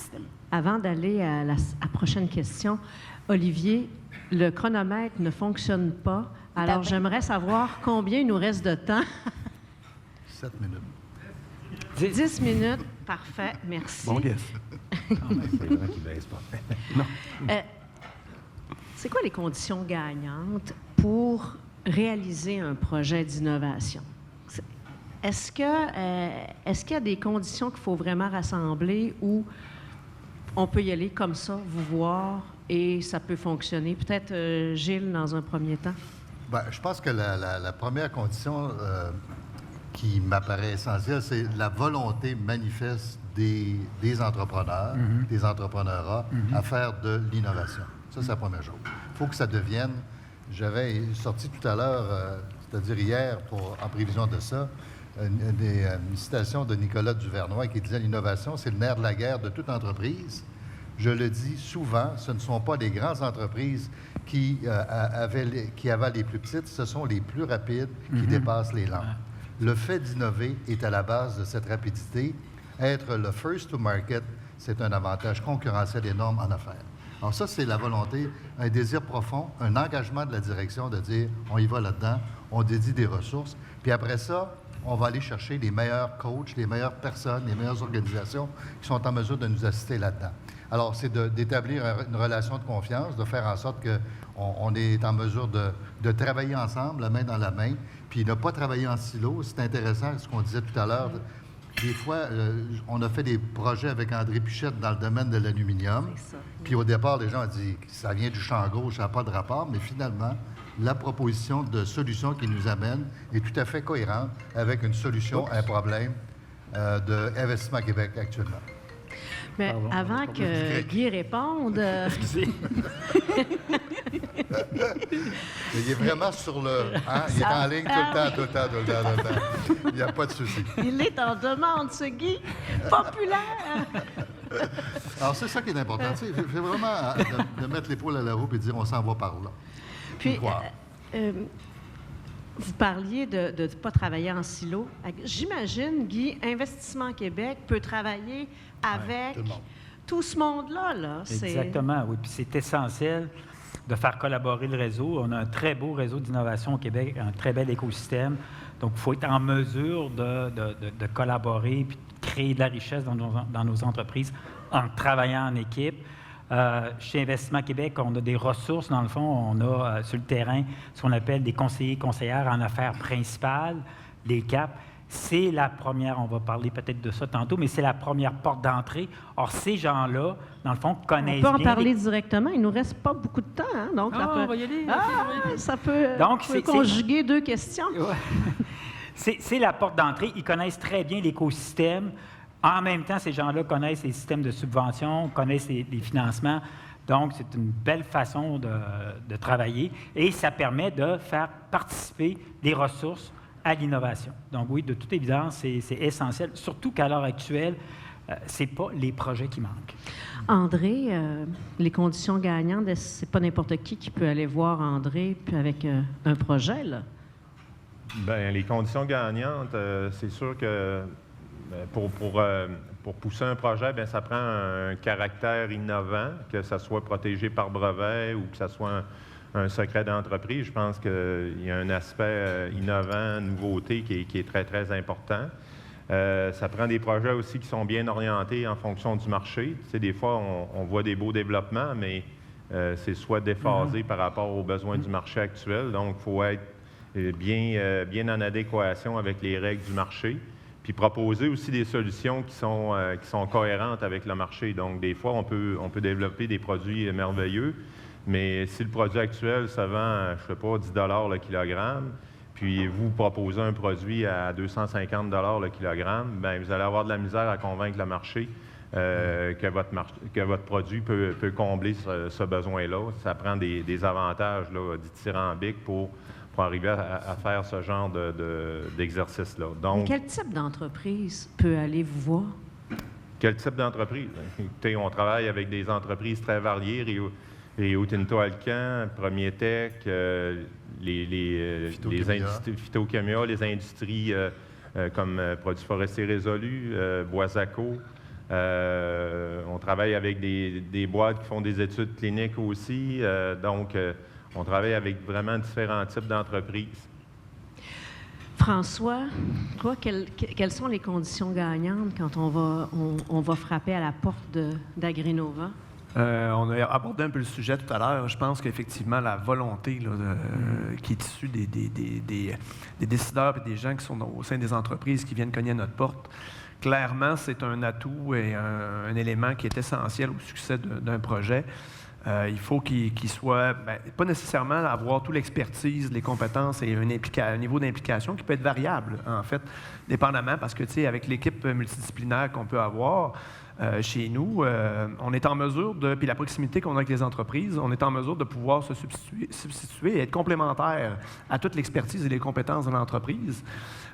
Speaker 2: Avant d'aller à la prochaine question, Olivier, le chronomètre ne fonctionne pas. Alors, j'aimerais savoir combien il nous reste de temps.
Speaker 6: 7 minutes.
Speaker 2: 10 minutes. Parfait. Merci.
Speaker 7: Bon guess.
Speaker 5: C'est vrai qu'il ne baisse pas.
Speaker 7: Non.
Speaker 2: C'est quoi les conditions gagnantes pour réaliser un projet d'innovation? Est-ce qu'il y a des conditions qu'il faut vraiment rassembler ou on peut y aller comme ça, vous voir, et ça peut fonctionner? Peut-être Gilles, dans un premier temps.
Speaker 6: Bien, je pense que la première condition qui m'apparaît essentielle, c'est la volonté manifeste des entrepreneurs, des entrepreneurats, à faire de l'innovation. Ça, c'est la première chose. Il faut que ça devienne... J'avais sorti tout à l'heure, c'est-à-dire hier, en prévision de ça, une citation de Nicolas Duvernois qui disait « L'innovation, c'est le nerf de la guerre de toute entreprise. » Je le dis souvent, ce ne sont pas les grandes entreprises qui avalent les plus petites, ce sont les plus rapides qui dépassent les lentes. Le fait d'innover est à la base de cette rapidité. Être le first to market, c'est un avantage concurrentiel énorme en affaires. Alors ça, c'est la volonté, un désir profond, un engagement de la direction de dire on y va là-dedans, on dédie des ressources, puis après ça, on va aller chercher les meilleurs coachs, les meilleures personnes, les meilleures organisations qui sont en mesure de nous assister là-dedans. Alors, c'est d'établir une relation de confiance, de faire en sorte qu'on est en mesure de travailler ensemble, la main dans la main, puis ne pas travailler en silo. C'est intéressant ce qu'on disait tout à l'heure. Des fois, on a fait des projets avec André Pichette dans le domaine de l'aluminium. Puis au départ, les gens ont dit que ça vient du champ gauche, ça n'a pas de rapport, mais finalement, la proposition de solution qui nous amène est tout à fait cohérente avec une solution à un problème de Investissement Québec actuellement.
Speaker 2: Mais avant que Guy réponde...
Speaker 6: Il est vraiment sur le... Hein? Il est en ligne tout le temps. Il n'y a pas de souci.
Speaker 2: Il est en demande, ce Guy. Populaire!
Speaker 6: Alors, c'est ça qui est important. C'est vraiment de mettre l'épaule à la roue et de dire on s'en va par là.
Speaker 2: Puis, vous parliez de ne pas travailler en silo. J'imagine, Guy, Investissement Québec peut travailler avec tout ce monde-là. Là.
Speaker 8: Exactement, oui. Puis c'est essentiel de faire collaborer le réseau. On a un très beau réseau d'innovation au Québec, un très bel écosystème. Donc, il faut être en mesure de collaborer puis de créer de la richesse dans nos entreprises en travaillant en équipe. Chez Investissement Québec, on a des ressources. Dans le fond, on a sur le terrain ce qu'on appelle des conseillers et conseillères en affaires principales, les CAP. c'est la première, on va parler peut-être de ça tantôt, mais c'est la première porte d'entrée. Or, ces gens-là, dans le fond, connaissent bien...
Speaker 2: On peut en parler directement. Il ne nous reste pas beaucoup de temps, hein? Donc,
Speaker 8: on va y aller.
Speaker 2: Ça peut,
Speaker 8: Donc,
Speaker 2: peut conjuguer deux questions.
Speaker 8: C'est la porte d'entrée. Ils connaissent très bien l'écosystème. En même temps, ces gens-là connaissent les systèmes de subvention, connaissent les financements. Donc, c'est une belle façon de travailler et ça permet de faire participer les ressources à l'innovation. Donc oui, de toute évidence, c'est essentiel, surtout qu'à l'heure actuelle, ce n'est pas les projets qui manquent.
Speaker 2: André, les conditions gagnantes, c'est pas n'importe qui peut aller voir André puis avec un projet, là?
Speaker 5: Bien, les conditions gagnantes, c'est sûr que pour pousser un projet, bien, ça prend un caractère innovant, que ça soit protégé par brevet ou que ça soit un secret d'entreprise. Je pense qu'il y a un aspect innovant, nouveauté qui est très, très important. Ça prend des projets aussi qui sont bien orientés en fonction du marché. Tu sais, des fois, on voit des beaux développements, mais c'est soit déphasé par rapport aux besoins du marché actuel. Donc, il faut être bien en adéquation avec les règles du marché. Puis proposer aussi des solutions qui sont cohérentes avec le marché. Donc, des fois, on peut développer des produits merveilleux, mais si le produit actuel se vend, je ne sais pas, 10 $ le kilogramme, puis vous proposez un produit à 250 $ le kilogramme, bien, vous allez avoir de la misère à convaincre le marché que votre produit peut combler ce besoin-là. Ça prend des avantages dithyrambiques pour arriver à faire ce genre d'exercice-là. Donc,
Speaker 2: quel type d'entreprise peut aller vous voir?
Speaker 5: Quel type d'entreprise? Écoutez, on travaille avec des entreprises très variées, Rio Tinto Alcan, Premier Tech, les industries Phytochemia, les industries comme Produits forestiers résolus, Boisaco. On travaille avec des boîtes qui font des études cliniques aussi. Donc, on travaille avec vraiment différents types d'entreprises.
Speaker 2: François, toi, quelles sont les conditions gagnantes quand on va frapper à la porte d'Agrinova?
Speaker 7: On a abordé un peu le sujet tout à l'heure. Je pense qu'effectivement, la volonté qui est issue des décideurs et des gens qui sont au sein des entreprises qui viennent cogner à notre porte, clairement, c'est un atout et un élément qui est essentiel au succès d'un projet. Il faut qu'il soit, pas nécessairement avoir toute l'expertise, les compétences et un niveau d'implication qui peut être variable, en fait, dépendamment, parce que, tu sais, avec l'équipe multidisciplinaire qu'on peut avoir chez nous, on est en mesure puis la proximité qu'on a avec les entreprises, on est en mesure de pouvoir se substituer et être complémentaire à toute l'expertise et les compétences de l'entreprise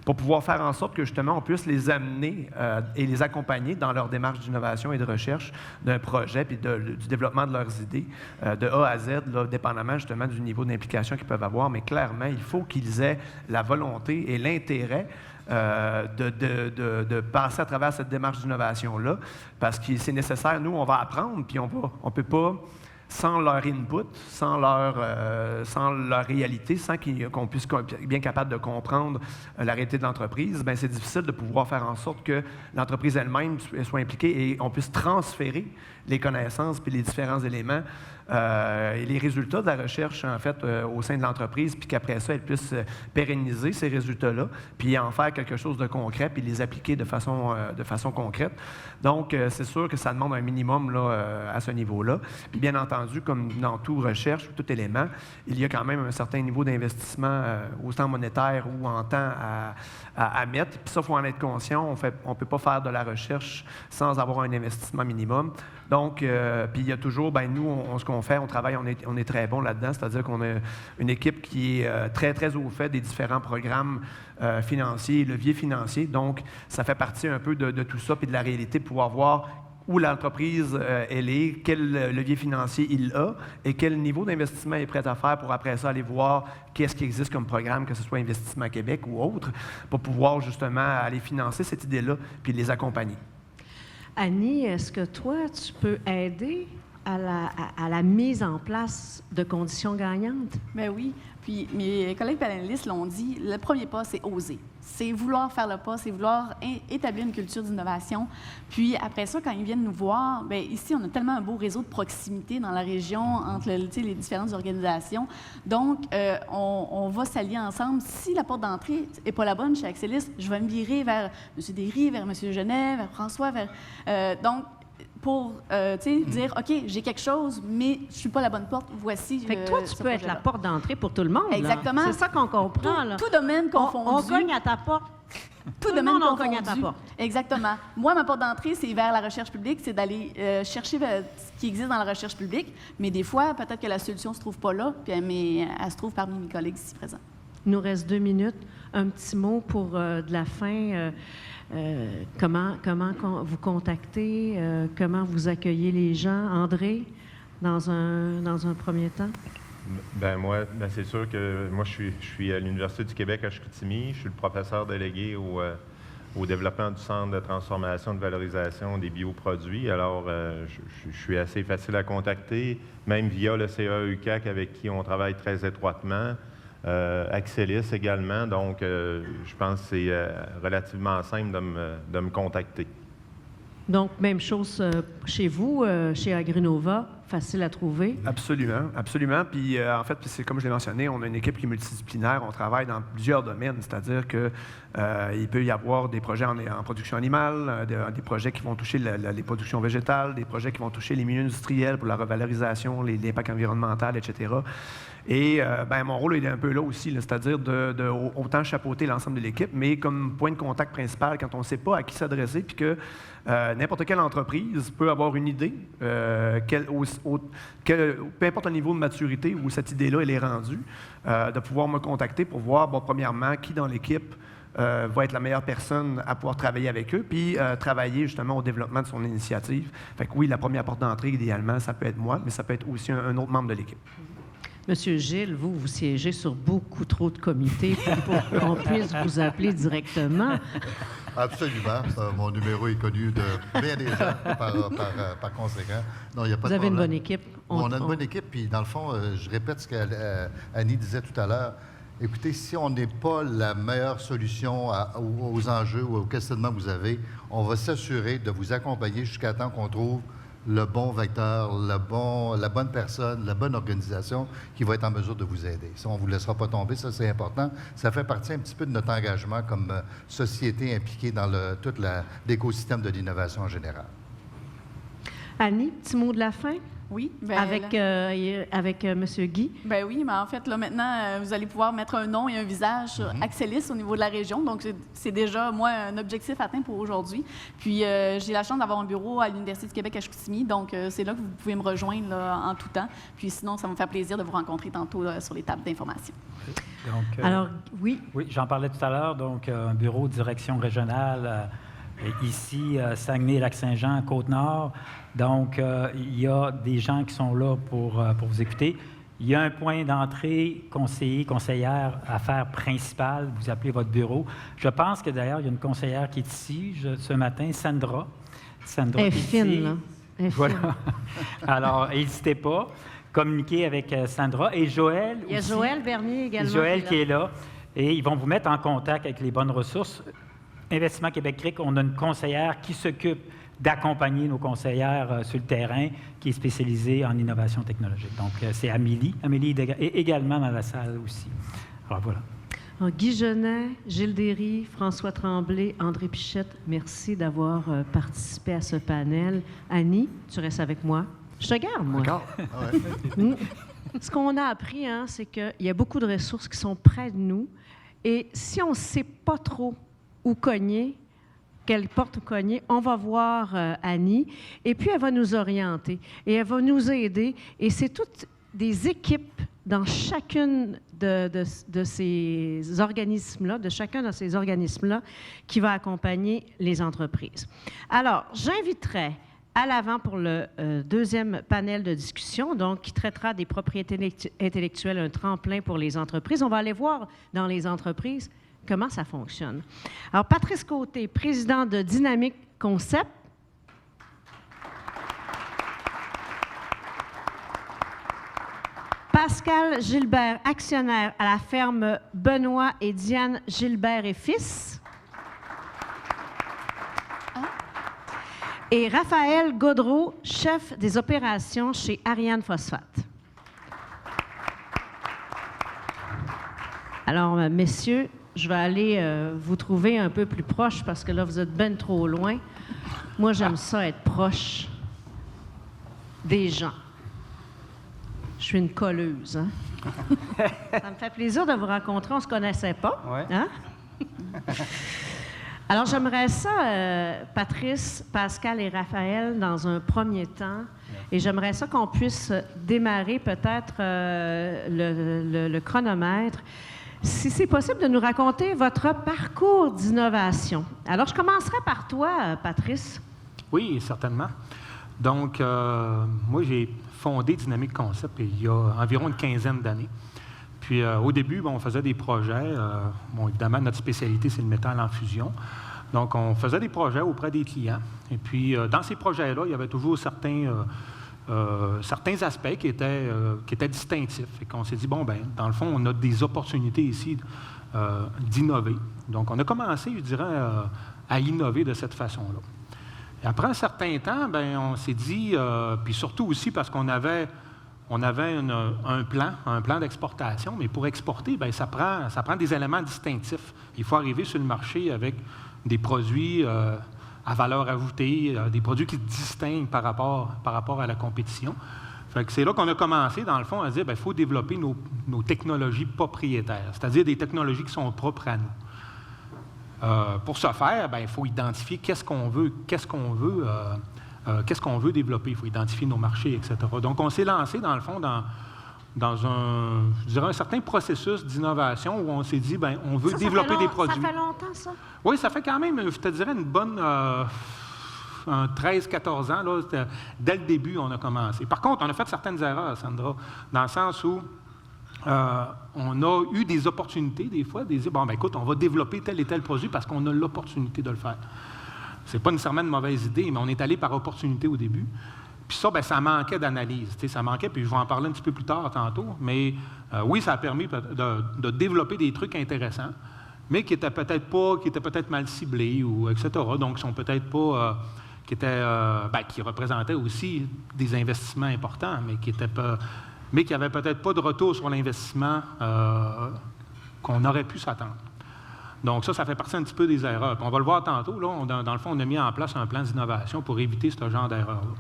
Speaker 7: pour pouvoir faire en sorte que, justement, on puisse les amener et les accompagner dans leur démarche d'innovation et de recherche d'un projet puis du développement de leurs idées de A à Z, là, dépendamment, justement, du niveau d'implication qu'ils peuvent avoir. Mais clairement, il faut qu'ils aient la volonté et l'intérêt de passer à travers cette démarche d'innovation-là, parce que c'est nécessaire. Nous, on va apprendre, puis on ne peut pas, sans leur input, sans leur réalité, sans qu'on puisse être bien capable de comprendre la réalité de l'entreprise, bien, c'est difficile de pouvoir faire en sorte que l'entreprise elle-même soit impliquée et on puisse transférer les connaissances puis les différents éléments et les résultats de la recherche, en fait, au sein de l'entreprise, puis qu'après ça, elle puisse pérenniser ces résultats-là, puis en faire quelque chose de concret, puis les appliquer de façon concrète. Donc, c'est sûr que ça demande un minimum là, à ce niveau-là. Puis bien entendu, comme dans toute recherche ou tout élément, il y a quand même un certain niveau d'investissement autant monétaire ou en temps à mettre. Puis ça, il faut en être conscient. On ne peut pas faire de la recherche sans avoir un investissement minimum. Donc, puis il y a toujours, nous, ce qu'on fait, on travaille, on est très bon là-dedans, c'est-à-dire qu'on a une équipe qui est très, très au fait des différents programmes financiers, leviers financiers. Donc, ça fait partie un peu de tout ça, puis de la réalité, de pouvoir voir où l'entreprise elle est, quel levier financier il a et quel niveau d'investissement il est prêt à faire pour après ça aller voir qu'est-ce qui existe comme programme, que ce soit Investissement Québec ou autre, pour pouvoir justement aller financer cette idée-là puis les accompagner.
Speaker 2: Annie, est-ce que toi, tu peux aider à la mise en place de conditions gagnantes?
Speaker 4: Bien oui. Puis mes collègues panélistes l'ont dit, le premier pas, c'est oser. C'est vouloir faire le pas, c'est vouloir établir une culture d'innovation. Puis après ça, quand ils viennent nous voir, bien ici, on a tellement un beau réseau de proximité dans la région entre les différentes organisations. Donc, on va s'allier ensemble. Si la porte d'entrée n'est pas la bonne chez Axelis, je vais me virer vers M. Derry, vers M. Genet, vers François, donc, pour dire, OK, j'ai quelque chose, mais je ne suis pas la bonne porte, voici.
Speaker 2: Fait que toi, tu peux être la porte d'entrée pour tout le monde.
Speaker 4: Exactement.
Speaker 2: C'est ça qu'on comprend.
Speaker 4: Tout domaine confondu.
Speaker 2: On cogne à ta porte.
Speaker 4: Tout
Speaker 2: le
Speaker 4: domaine
Speaker 2: monde, on
Speaker 4: confondu.
Speaker 2: cogne à ta porte.
Speaker 4: Exactement. Moi, ma porte d'entrée, c'est vers la recherche publique, c'est d'aller chercher ce qui existe dans la recherche publique, mais des fois, peut-être que la solution ne se trouve pas là, mais elle se trouve parmi mes collègues ici présents.
Speaker 2: Il nous reste 2 minutes. Un petit mot pour de la fin. Comment vous contactez, comment vous accueillez les gens? André, dans un premier temps?
Speaker 5: Ben moi, c'est sûr que moi, je suis à l'Université du Québec à Chicoutimi. Je suis le professeur délégué au développement du Centre de transformation et de valorisation des bioproduits. Alors, je suis assez facile à contacter, même via le CA-UQAC avec qui on travaille très étroitement. Axelis également, donc je pense que c'est relativement simple de me contacter.
Speaker 2: Donc, même chose chez vous, chez Agrinova, facile à trouver?
Speaker 7: Absolument, absolument. Puis, en fait, c'est comme je l'ai mentionné, on a une équipe qui est multidisciplinaire, on travaille dans plusieurs domaines, c'est-à-dire que il peut y avoir des projets en production animale, des projets qui vont toucher les productions végétales, des projets qui vont toucher les milieux industriels pour la revalorisation, l'impact environnemental, etc. Et mon rôle est un peu là aussi, c'est-à-dire de autant chapeauter l'ensemble de l'équipe, mais comme point de contact principal quand on ne sait pas à qui s'adresser, puis que n'importe quelle entreprise peut avoir une idée, peu importe le niveau de maturité où cette idée-là elle est rendue, de pouvoir me contacter pour voir, premièrement, qui dans l'équipe va être la meilleure personne à pouvoir travailler avec eux, puis travailler justement au développement de son initiative. Fait que oui, la première porte d'entrée, idéalement, ça peut être moi, mais ça peut être aussi un autre membre de l'équipe.
Speaker 2: Monsieur Gilles, vous siégez sur beaucoup trop de comités pour qu'on puisse vous appeler directement.
Speaker 6: Absolument. Mon numéro est connu de bien des gens par conséquent. Non, il n'y a pas de problème.
Speaker 2: Vous avez une bonne équipe.
Speaker 6: On a une bonne équipe, puis dans le fond, je répète ce qu'Annie disait tout à l'heure. Écoutez, si on n'est pas la meilleure solution aux enjeux ou aux questionnements que vous avez, on va s'assurer de vous accompagner jusqu'à temps qu'on trouve le bon vecteur, la bonne personne, la bonne organisation qui va être en mesure de vous aider. Ça, on ne vous laissera pas tomber, ça c'est important. Ça fait partie un petit peu de notre engagement comme société impliquée dans tout l'écosystème de l'innovation en général.
Speaker 2: Annie, petit mot de la fin?
Speaker 4: Oui.
Speaker 2: Avec M. Guy?
Speaker 4: Ben oui, mais en fait, là, maintenant, vous allez pouvoir mettre un nom et un visage sur Axelis au niveau de la région. Donc, c'est déjà, moi, un objectif atteint pour aujourd'hui. Puis, j'ai la chance d'avoir un bureau à l'Université du Québec à Chicoutimi. Donc, c'est là que vous pouvez me rejoindre là, en tout temps. Puis, sinon, ça va me faire plaisir de vous rencontrer tantôt sur les tables d'information.
Speaker 8: Donc,
Speaker 2: alors, oui.
Speaker 8: Oui, j'en parlais tout à l'heure. Donc, un bureau de direction régionale ici, Saguenay-Lac-Saint-Jean, Côte-Nord. Donc, il y a des gens qui sont là pour vous écouter. Il y a un point d'entrée conseiller, conseillère, affaires principales. Vous appelez votre bureau. Je pense que d'ailleurs, il y a une conseillère qui est ici ce matin, Sandra. Sandra
Speaker 2: Elle est fine, là.
Speaker 8: Voilà. Alors, n'hésitez pas. Communiquez avec Sandra. Et Joël aussi.
Speaker 2: Il y a Joël Bernier également.
Speaker 8: Joël qui est là. Et ils vont vous mettre en contact avec les bonnes ressources. Investissement Québec-Cric, on a une conseillère qui s'occupe d'accompagner nos conseillères sur le terrain, qui est spécialisée en innovation technologique. Donc, c'est Amélie. Amélie est également dans la salle aussi. Alors, voilà.
Speaker 2: Alors, Guy Genet, Gilles Derry, François Tremblay, André Pichette, merci d'avoir participé à ce panel. Annie, tu restes avec moi. Je te garde, moi.
Speaker 6: D'accord.
Speaker 2: Ce qu'on a appris, c'est qu'il y a beaucoup de ressources qui sont près de nous. Et si on ne sait pas trop où cogner, quelle porte cogner, on va voir Annie, et puis elle va nous orienter, et elle va nous aider, et c'est toutes des équipes dans chacune de ces organismes-là, de chacun de ces organismes-là, qui va accompagner les entreprises. Alors, j'inviterai à l'avant pour le deuxième panel de discussion, donc qui traitera des propriétés intellectuelles, un tremplin pour les entreprises. On va aller voir dans les entreprises comment ça fonctionne. Alors, Patrice Côté, président de Dynamique Concept. Pascal Gilbert, actionnaire à la ferme Benoît et Diane Gilbert et Fils. Et Raphaël Gaudreau, chef des opérations chez Ariane Phosphate. Alors, messieurs, je vais aller vous trouver un peu plus proche parce que là, vous êtes ben trop loin. Moi, j'aime ça être proche des gens. Je suis une colleuse, hein? Ça me fait plaisir de vous rencontrer. On ne se connaissait pas.
Speaker 9: Ouais.
Speaker 2: Hein? Alors, j'aimerais ça, Patrice, Pascal et Raphaël, dans un premier temps. Et j'aimerais ça qu'on puisse démarrer peut-être le chronomètre. Si c'est possible de nous raconter votre parcours d'innovation. Alors, je commencerai par toi, Patrice.
Speaker 8: Oui, certainement. Donc, moi, j'ai fondé Dynamic Concept il y a environ une quinzaine d'années. Puis, au début, on faisait des projets. Évidemment, notre spécialité, c'est le métal en fusion. Donc, on faisait des projets auprès des clients. Et puis, dans ces projets-là, il y avait toujours certains aspects qui étaient distinctifs. Et qu'on s'est dit, bon, ben, dans le fond, on a des opportunités ici d'innover. Donc, on a commencé, je dirais, à innover de cette façon-là. Et après un certain temps, ben, on s'est dit, puis surtout aussi parce qu'on avait un plan d'exportation, mais pour exporter, bien, ça prend des éléments distinctifs. Il faut arriver sur le marché avec des produits à valeur ajoutée, des produits qui se distinguent par rapport à la compétition. Fait que c'est là qu'on a commencé, dans le fond, à dire qu'il faut développer nos technologies propriétaires, c'est-à-dire des technologies qui sont propres à nous. Pour ce faire, bien, il faut identifier qu'est-ce qu'on veut développer. Il faut identifier nos marchés, etc. Donc, on s'est lancé, dans le fond, dans un certain processus d'innovation où on s'est dit, bien, on veut développer des produits.
Speaker 2: Ça fait longtemps, ça?
Speaker 8: Oui, ça fait quand même, je te dirais, une bonne 13-14 ans. Là, dès le début, on a commencé. Par contre, on a fait certaines erreurs, Sandra, dans le sens où on a eu des opportunités, des fois, de dire, bon, ben, écoute, on va développer tel et tel produit parce qu'on a l'opportunité de le faire. C'est pas nécessairement une mauvaise idée, mais on est allé par opportunité au début. Puis ça, bien, ça manquait d'analyse. Ça manquait, puis je vais en parler un petit peu plus tard tantôt, mais oui, ça a permis de développer des trucs intéressants, mais qui étaient peut-être mal ciblés, ou etc. Donc, qui sont peut-être pas... qui représentaient aussi des investissements importants, mais qui n'avaient peut-être pas de retour sur l'investissement qu'on aurait pu s'attendre. Donc ça fait partie un petit peu des erreurs. Puis on va le voir tantôt, là, dans le fond, on a mis en place un plan d'innovation pour éviter ce genre d'erreurs-là.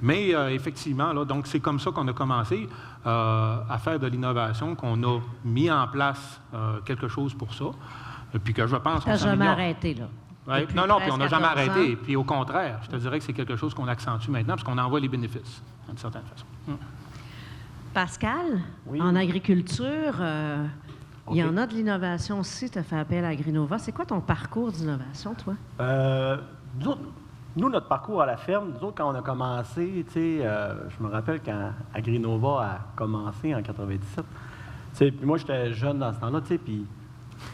Speaker 8: Mais effectivement, là, donc c'est comme ça qu'on a commencé à faire de l'innovation, qu'on a mis en place quelque chose pour ça, et puis que je pense qu'on
Speaker 2: s'améliore. Jamais arrêté, là.
Speaker 8: Ouais. Non, puis on n'a jamais arrêté. Puis au contraire, je te dirais que c'est quelque chose qu'on accentue maintenant, parce qu'on en voit les bénéfices, d'une certaine façon.
Speaker 2: Pascal,
Speaker 9: oui.
Speaker 2: En agriculture, il y en a de l'innovation aussi. Tu as fait appel à Agrinova. C'est quoi ton parcours d'innovation, toi?
Speaker 9: Nous, notre parcours à la ferme, nous autres, quand on a commencé, je me rappelle quand Agrinova a commencé en 97, puis moi, j'étais jeune dans ce temps-là, puis...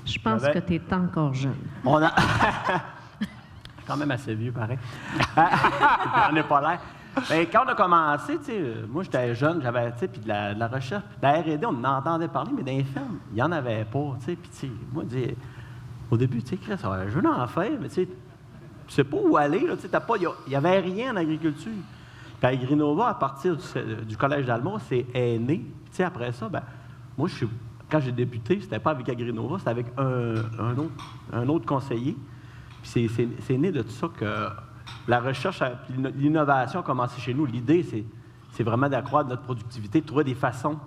Speaker 2: Je pense que tu es encore jeune.
Speaker 9: Je suis quand même assez vieux, pareil. J'en ai pas l'air. Mais quand on a commencé, moi, j'étais jeune, j'avais, puis de la recherche, puis de la R&D, on en entendait parler, mais dans les fermes, il n'y en avait pas, puis moi, au début, Chris, je veux en faire, mais tu sais pas où aller, il n'y avait rien en agriculture. Puis Agrinova, à partir du Collège d'Alma, c'est né. Puis après ça, ben, moi, quand j'ai débuté, c'était pas avec Agrinova, c'était avec un autre conseiller. Puis c'est né de tout ça que la recherche, l'innovation a commencé chez nous. L'idée, c'est vraiment d'accroître notre productivité, de trouver des façons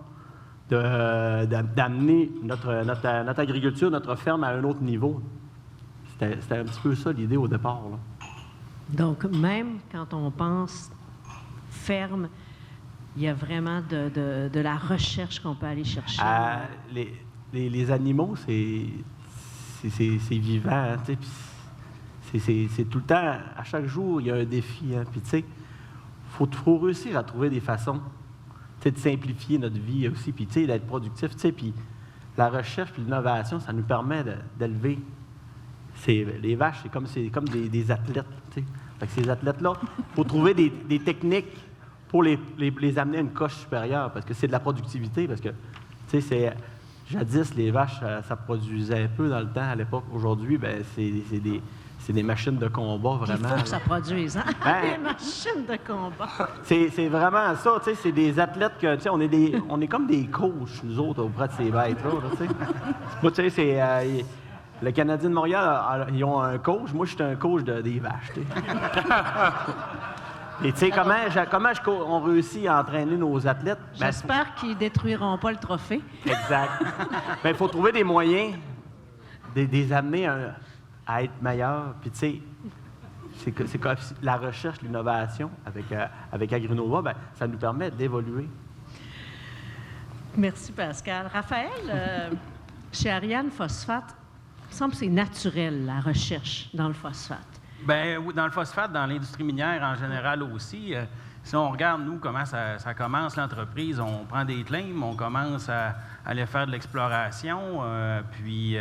Speaker 9: d'amener notre agriculture, notre ferme à un autre niveau. C'était un petit peu ça l'idée au départ, là.
Speaker 2: Donc, même quand on pense ferme, il y a vraiment de la recherche qu'on peut aller chercher.
Speaker 9: Les animaux, c'est vivant, hein, c'est tout le temps, à chaque jour, il y a un défi. Hein, puis, tu sais, faut réussir à trouver des façons de simplifier notre vie aussi, puis, tu sais, d'être productif. Tu sais, puis la recherche puis l'innovation, ça nous permet d'élever. Les vaches, c'est comme des athlètes. Tu sais. Fait que ces athlètes-là, il faut trouver des techniques pour les amener à une coche supérieure, parce que c'est de la productivité, parce que, tu sais, jadis, les vaches, ça produisait peu dans le temps, à l'époque. Aujourd'hui, ben c'est des machines de combat, vraiment.
Speaker 2: Il faut que ça produise, hein?
Speaker 9: Ben,
Speaker 2: Des machines de combat.
Speaker 9: C'est vraiment ça, tu sais, c'est des athlètes que, tu sais, on est comme des coachs, nous autres, auprès de ces bêtes-là, là, tu sais. Moi, tu sais, le Canadien de Montréal, ils ont un coach. Moi, je suis un coach des vaches, tu sais. Et tu sais, comment on réussit à entraîner nos athlètes?
Speaker 2: J'espère qu'ils détruiront pas le trophée.
Speaker 9: Exact. Il faut trouver des moyens de les amener à être meilleurs. Puis tu sais, c'est comme la recherche, l'innovation avec Agrinova, ben, ça nous permet d'évoluer.
Speaker 2: Merci, Pascal. Raphaël, chez Ariane Phosphate, il me semble que c'est naturel, la recherche dans le phosphate.
Speaker 10: Bien, dans le phosphate, dans l'industrie minière en général aussi, si on regarde, nous, comment ça commence l'entreprise, on prend des claims, on commence à aller faire de l'exploration, puis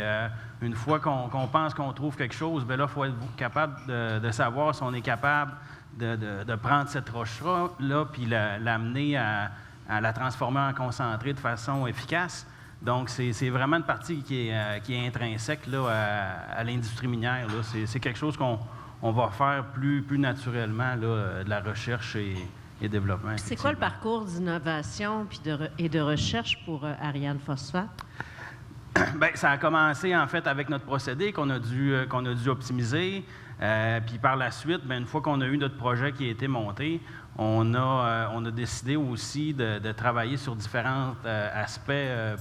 Speaker 10: une fois qu'on pense qu'on trouve quelque chose, bien là, il faut être capable de savoir si on est capable de prendre cette roche-là, puis l'amener à la transformer en concentré de façon efficace. Donc, c'est vraiment une partie qui est intrinsèque là, à l'industrie minière. Là. C'est quelque chose qu'on va faire plus naturellement, là, de la recherche et développement.
Speaker 2: C'est quoi le parcours d'innovation et de recherche pour Ariane Phosphate?
Speaker 10: Bien, ça a commencé, en fait, avec notre procédé qu'on a dû optimiser. Puis par la suite, bien, une fois qu'on a eu notre projet qui a été monté, on a décidé aussi de travailler sur différents aspects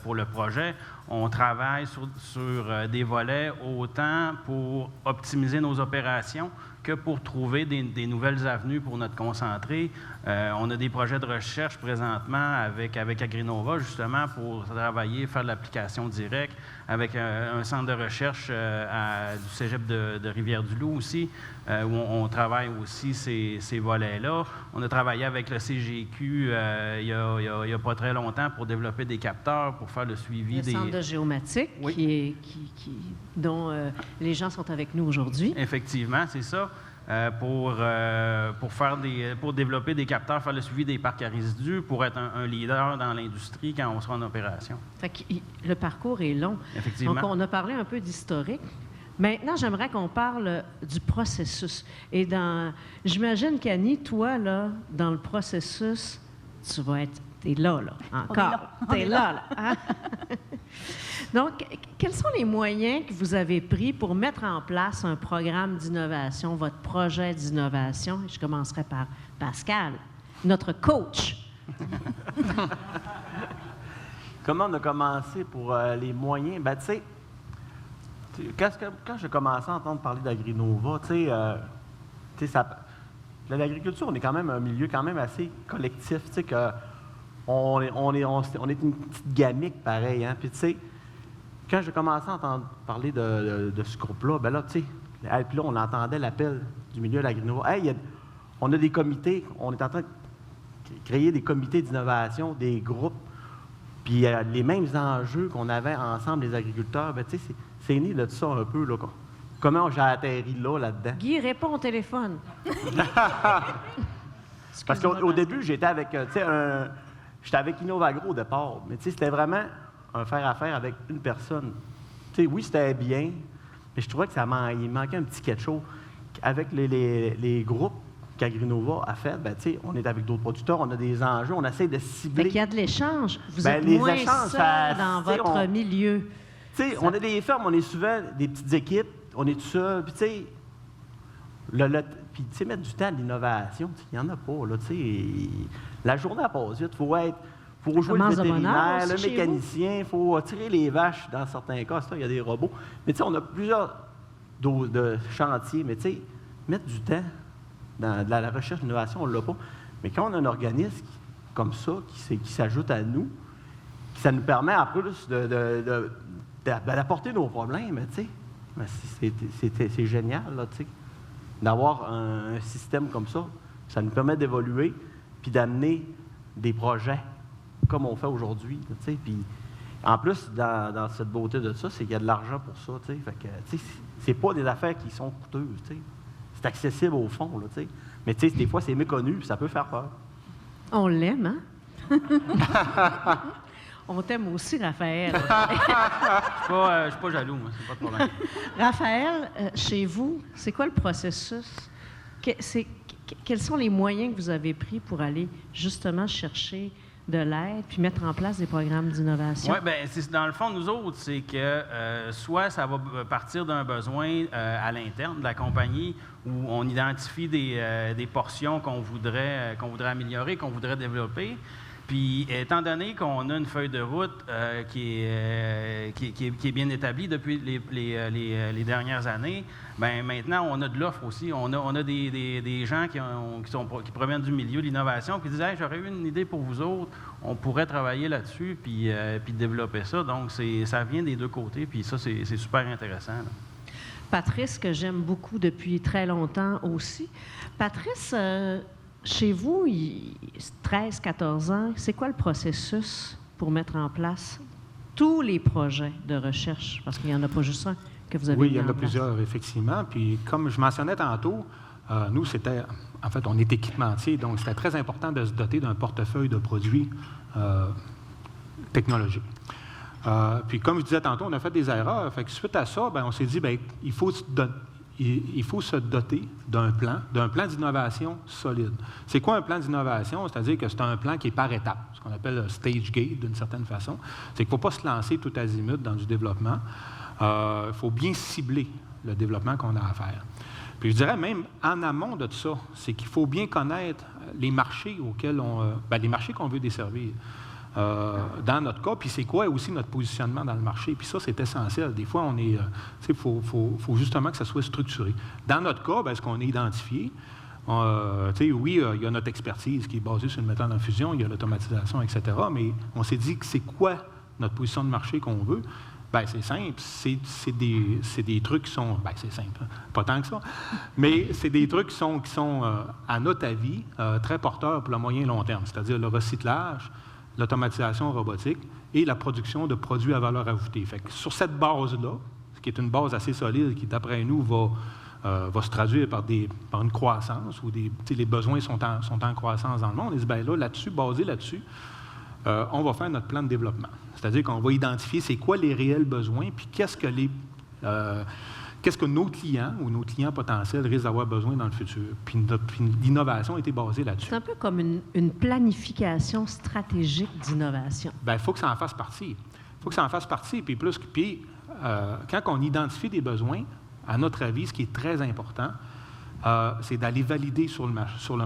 Speaker 10: pour le projet. On travaille sur des volets autant pour optimiser nos opérations que pour trouver des nouvelles avenues pour notre concentré. On a des projets de recherche présentement avec Agrinova, justement, pour travailler, faire de l'application directe, avec un centre de recherche du cégep de Rivière-du-Loup aussi, où on travaille aussi ces volets-là. On a travaillé avec le CGQ il y a pas très longtemps pour développer des capteurs, pour faire le suivi des...
Speaker 2: Le centre de géomatique,
Speaker 10: oui,
Speaker 2: dont les gens sont avec nous aujourd'hui.
Speaker 10: Effectivement, c'est ça. Pour développer des capteurs, faire le suivi des parcs à résidus, pour être un leader dans l'industrie quand on sera en opération.
Speaker 2: Fait que le parcours est long.
Speaker 10: Effectivement.
Speaker 2: Donc, on a parlé un peu d'historique. Maintenant, j'aimerais qu'on parle du processus. Et j'imagine qu'Annie, toi, là, dans le processus, tu vas être... T'es là, encore. T'es là. Hein? Donc, quels sont les moyens que vous avez pris pour mettre en place un programme d'innovation, votre projet d'innovation? Je commencerai par Pascal, notre coach.
Speaker 9: Comment on a commencé pour les moyens? Bien, tu sais, quand j'ai commencé à entendre parler d'Agrinova, tu sais, l'agriculture, on est quand même un milieu quand même assez collectif, tu sais, que on est une petite gamique, pareil, hein. Puis, tu sais, quand j'ai commencé à entendre parler de ce groupe-là, ben là, tu sais, puis là, on entendait l'appel du milieu de l'Agrinova. Hey, on a des comités, on est en train de créer des comités d'innovation, des groupes, puis les mêmes enjeux qu'on avait ensemble, les agriculteurs, ben, tu sais, c'est né de tout ça un peu, là. Comment j'ai atterri là-dedans?
Speaker 2: Guy, réponds au téléphone.
Speaker 9: Parce qu'au début, j'étais avec, j'étais avec Innovagro au départ, mais tu sais, c'était vraiment un faire-affaire avec une personne. Tu sais, oui, c'était bien, mais je trouvais que il manquait un petit quelque chose. Avec les groupes qu'Agrinova a fait, ben, tu sais, on est avec d'autres producteurs, on a des enjeux, on essaie de cibler.
Speaker 2: Fait qu'il y a de l'échange. Vous
Speaker 9: ben,
Speaker 2: êtes
Speaker 9: les
Speaker 2: moins
Speaker 9: échanges,
Speaker 2: seul dans votre milieu.
Speaker 9: Tu sais, on a des fermes, on est souvent des petites équipes, on est tout seul, puis tu sais, puis tu sais, mettre du temps à l'innovation, il n'y en a pas, là, tu sais. La journée passe vite, il faut jouer le vétérinaire, le mécanicien, il faut tirer les vaches dans certains cas, il y a des robots. Mais tu sais, on a plusieurs de chantiers, mais tu sais, mettre du temps dans de la recherche d'innovation, on ne l'a pas. Mais quand on a un organisme comme ça, qui s'ajoute à nous, ça nous permet en plus d'apporter nos problèmes, tu sais. C'est génial, là, tu sais, d'avoir un système comme ça. Ça nous permet d'évoluer puis d'amener des projets comme on fait aujourd'hui, tu sais. Puis en plus, dans cette beauté de ça, c'est qu'il y a de l'argent pour ça, tu sais. Fait que, tu sais, c'est pas des affaires qui sont coûteuses, tu sais. C'est accessible au fond, là, tu sais. Mais tu sais, des fois, c'est méconnu, puis ça peut faire peur.
Speaker 2: On l'aime, hein? On t'aime aussi, Raphaël.
Speaker 10: Je suis pas jaloux, moi, c'est pas de problème.
Speaker 2: Raphaël, chez vous, c'est quoi le processus? Quels sont les moyens que vous avez pris pour aller justement chercher de l'aide puis mettre en place des programmes d'innovation?
Speaker 10: Oui, bien, dans le fond, nous autres, c'est que soit ça va partir d'un besoin à l'interne de la compagnie où on identifie des portions qu'on voudrait améliorer, qu'on voudrait développer. Puis, étant donné qu'on a une feuille de route qui est bien établie depuis les dernières années, bien maintenant, on a de l'offre aussi. On a des gens qui proviennent du milieu de l'innovation qui disent « Hey, j'aurais eu une idée pour vous autres, on pourrait travailler là-dessus puis développer ça. » Donc, ça vient des deux côtés, puis ça, c'est super intéressant, là.
Speaker 2: Patrice, que j'aime beaucoup depuis très longtemps aussi. Patrice, chez vous, 13-14 ans, c'est quoi le processus pour mettre en place tous les projets de recherche? Parce qu'il n'y en a pas juste un que vous avez
Speaker 11: Oui,
Speaker 2: mis
Speaker 11: il y en a
Speaker 2: place.
Speaker 11: plusieurs, effectivement. Puis, comme je mentionnais tantôt, nous, on est équipementier, donc c'était très important de se doter d'un portefeuille de produits technologiques. Puis, comme je disais tantôt, on a fait des erreurs. Fait que suite à ça, bien, on s'est dit, bien, il faut se doter d'un plan d'innovation solide. C'est quoi un plan d'innovation? C'est-à-dire que c'est un plan qui est par étapes, ce qu'on appelle un stage gate d'une certaine façon. C'est qu'il ne faut pas se lancer tout azimut dans du développement. Il faut bien cibler le développement qu'on a à faire. Puis je dirais même en amont de tout ça, c'est qu'il faut bien connaître les marchés auxquels les marchés qu'on veut desservir. Dans notre cas, puis c'est quoi aussi notre positionnement dans le marché. Puis ça, c'est essentiel. Des fois, il faut justement que ça soit structuré. Dans notre cas, bien, ce qu'on a identifié, oui, il y a notre expertise qui est basée sur une méthode en fusion, il y a l'automatisation, etc., mais on s'est dit que c'est quoi notre position de marché qu'on veut. Bien, c'est simple. C'est des trucs qui sont... Bien, c'est simple, hein, pas tant que ça. Mais c'est des trucs qui sont à notre avis, très porteurs pour le moyen et long terme, c'est-à-dire le recyclage, l'automatisation robotique et la production de produits à valeur ajoutée. Fait que sur cette base-là, ce qui est une base assez solide, qui, d'après nous, va se traduire par une croissance, où les besoins sont en croissance dans le monde, on dit, bien basé là-dessus, on va faire notre plan de développement. C'est-à-dire qu'on va identifier c'est quoi les réels besoins, puis qu'est-ce que nos clients ou nos clients potentiels risquent d'avoir besoin dans le futur. Puis l'innovation a été basée là-dessus.
Speaker 2: C'est un peu comme une planification stratégique d'innovation.
Speaker 11: Bien, il faut que ça en fasse partie. Il faut que ça en fasse partie. Puis quand on identifie des besoins, à notre avis, ce qui est très important, c'est d'aller valider sur le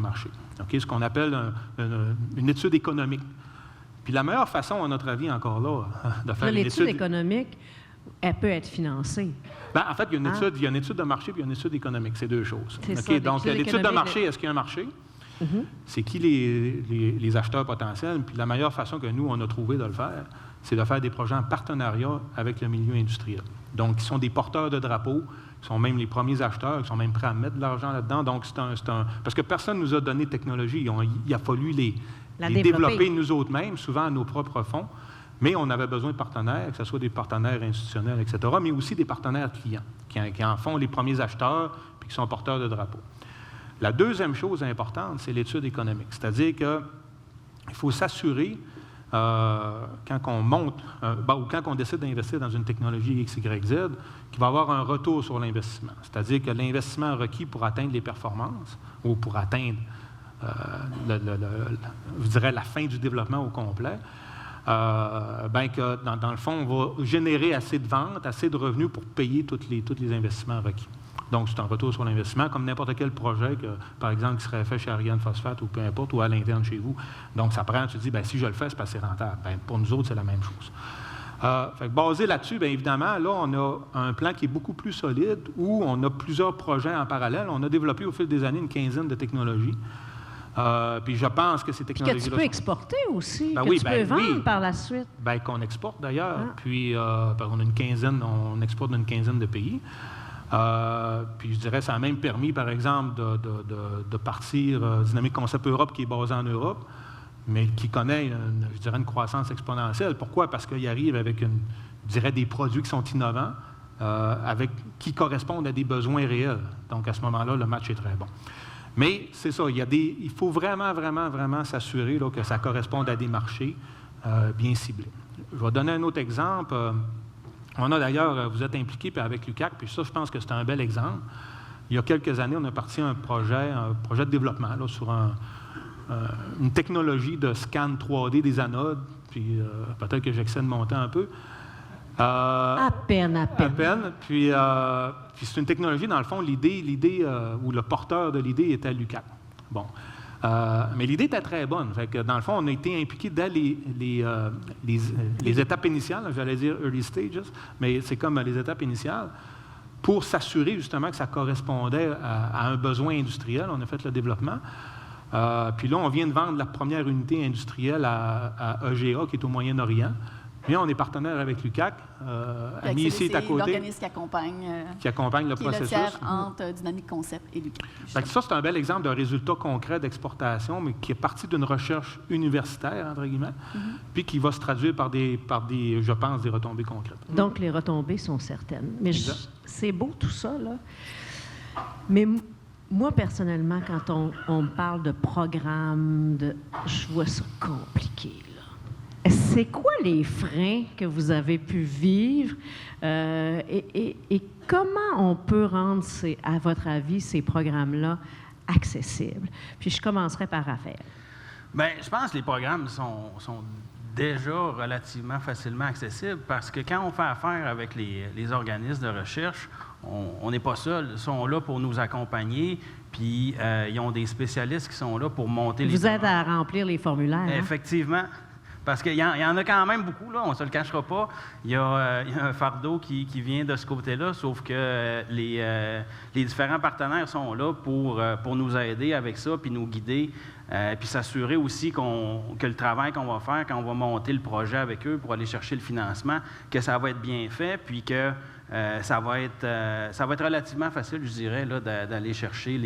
Speaker 11: marché. Okay? Ce qu'on appelle une étude économique. Puis la meilleure façon, à notre avis, encore là, de faire une étude...
Speaker 2: L'étude économique, elle peut être financée.
Speaker 11: Bien, en fait, il y a une étude de marché puis il y a une étude économique. C'est deux choses.
Speaker 2: C'est
Speaker 11: okay?
Speaker 2: ça,
Speaker 11: Donc, l'étude de marché, est-ce qu'il y a un marché? Mm-hmm. C'est qui les acheteurs potentiels? Puis la meilleure façon que nous, on a trouvé de le faire, c'est de faire des projets en partenariat avec le milieu industriel. Donc, ils sont des porteurs de drapeaux, qui sont même les premiers acheteurs, qui sont même prêts à mettre de l'argent là-dedans. Donc, parce que personne ne nous a donné de technologie. Il a fallu les développer nous autres mêmes, souvent à nos propres fonds. Mais on avait besoin de partenaires, que ce soit des partenaires institutionnels, etc., mais aussi des partenaires clients, qui en font les premiers acheteurs puis qui sont porteurs de drapeaux. La deuxième chose importante, c'est l'étude économique. C'est-à-dire qu'il faut s'assurer, quand on monte, ou quand on décide d'investir dans une technologie X, Y, Z, qu'il va y avoir un retour sur l'investissement. C'est-à-dire que l'investissement requis pour atteindre les performances ou pour atteindre, je dirais, la fin du développement au complet, que dans le fond, on va générer assez de ventes, assez de revenus pour payer tous les investissements requis. Donc, c'est un retour sur l'investissement, comme n'importe quel projet, par exemple, qui serait fait chez Ariane Phosphate ou peu importe, ou à l'interne chez vous. Donc, ça prend, tu te dis, si je le fais, c'est parce que c'est rentable. Pour nous autres, c'est la même chose. Basé là-dessus, bien évidemment, là, on a un plan qui est beaucoup plus solide, où on a plusieurs projets en parallèle. On a développé au fil des années une quinzaine de technologies. Puis je pense que ces technologies-là...
Speaker 2: Que tu peux exporter aussi,
Speaker 11: tu
Speaker 2: peux vendre par la suite.
Speaker 11: Bien, qu'on exporte d'ailleurs. Puis on a une quinzaine, on exporte dans une quinzaine de pays. Puis je dirais, ça a même permis, par exemple, de partir Dynamique Concept Europe, qui est basée en Europe, mais qui connaît, une croissance exponentielle. Pourquoi? Parce qu'il arrive avec, des produits qui sont innovants, qui correspondent à des besoins réels. Donc, à ce moment-là, le match est très bon. Mais c'est ça, il faut vraiment, vraiment, vraiment s'assurer là, que ça corresponde à des marchés bien ciblés. Je vais donner un autre exemple. On a d'ailleurs, vous êtes impliqué avec l'UQAC, puis ça, je pense que c'est un bel exemple. Il y a quelques années, on a parti un projet de développement là, sur une technologie de scan 3D des anodes, puis peut-être que j'excède mon temps un peu.
Speaker 2: À peine.
Speaker 11: À peine. Puis c'est une technologie, dans le fond, l'idée ou le porteur de l'idée était à l'UQAC. Bon. Mais l'idée était très bonne. Fait que, dans le fond, on a été impliqués dès les étapes initiales, j'allais dire early stages, mais c'est comme les étapes initiales, pour s'assurer justement que ça correspondait à un besoin industriel. On a fait le développement. Puis là, on vient de vendre la première unité industrielle à EGA, qui est au Moyen-Orient. Puis on est partenaire avec l'UQAC. Annie ici est à côté.
Speaker 4: L'organisme qui accompagne
Speaker 11: le processus.
Speaker 4: Qui est le tiers entre Dynamic Concept et l'UQAC.
Speaker 11: Ça, c'est un bel exemple d'un résultat concret d'exportation, mais qui est parti d'une recherche universitaire, entre guillemets, puis qui va se traduire par des, je pense, des retombées concrètes.
Speaker 2: Donc, les retombées sont certaines. Mais c'est beau tout ça, là. Mais moi, personnellement, quand on me parle de programme, je vois ça compliqué, là. C'est quoi les freins que vous avez pu vivre et comment on peut rendre, à votre avis, ces programmes-là accessibles? Puis je commencerai par Raphaël.
Speaker 10: Bien, je pense que les programmes sont déjà relativement facilement accessibles parce que quand on fait affaire avec les organismes de recherche, on n'est pas seul. Ils sont là pour nous accompagner, puis ils ont des spécialistes qui sont là pour monter les...
Speaker 2: Vous aidez à remplir les formulaires.
Speaker 10: Effectivement. Parce qu'il y en a quand même beaucoup, là, on ne se le cachera pas. Il y a un fardeau qui vient de ce côté-là, sauf que les différents partenaires sont là pour nous aider avec ça, puis nous guider, puis s'assurer aussi que le travail qu'on va faire quand on va monter le projet avec eux pour aller chercher le financement, que ça va être bien fait, puis que ça va être relativement facile, je dirais, là, d'aller chercher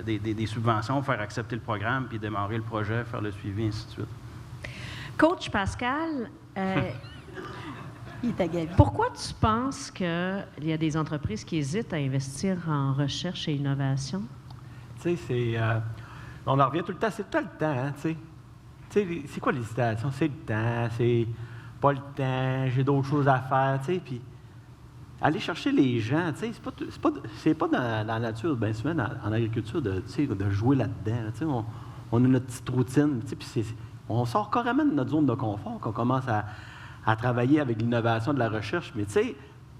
Speaker 10: des subventions, faire accepter le programme, puis démarrer le projet, faire le suivi, ainsi de suite.
Speaker 2: Coach Pascal, pourquoi tu penses qu'il y a des entreprises qui hésitent à investir en recherche et innovation?
Speaker 9: Tu sais, on en revient tout le temps, c'est tout le temps, hein, tu sais. C'est quoi l'hésitation? C'est le temps, c'est pas le temps, j'ai d'autres choses à faire, tu sais, puis aller chercher les gens, tu sais, c'est pas dans la nature, bien souvent en agriculture, de jouer là-dedans, tu sais, on a notre petite routine, tu sais, puis on sort carrément de notre zone de confort quand on commence à travailler avec l'innovation de la recherche. Mais tu sais,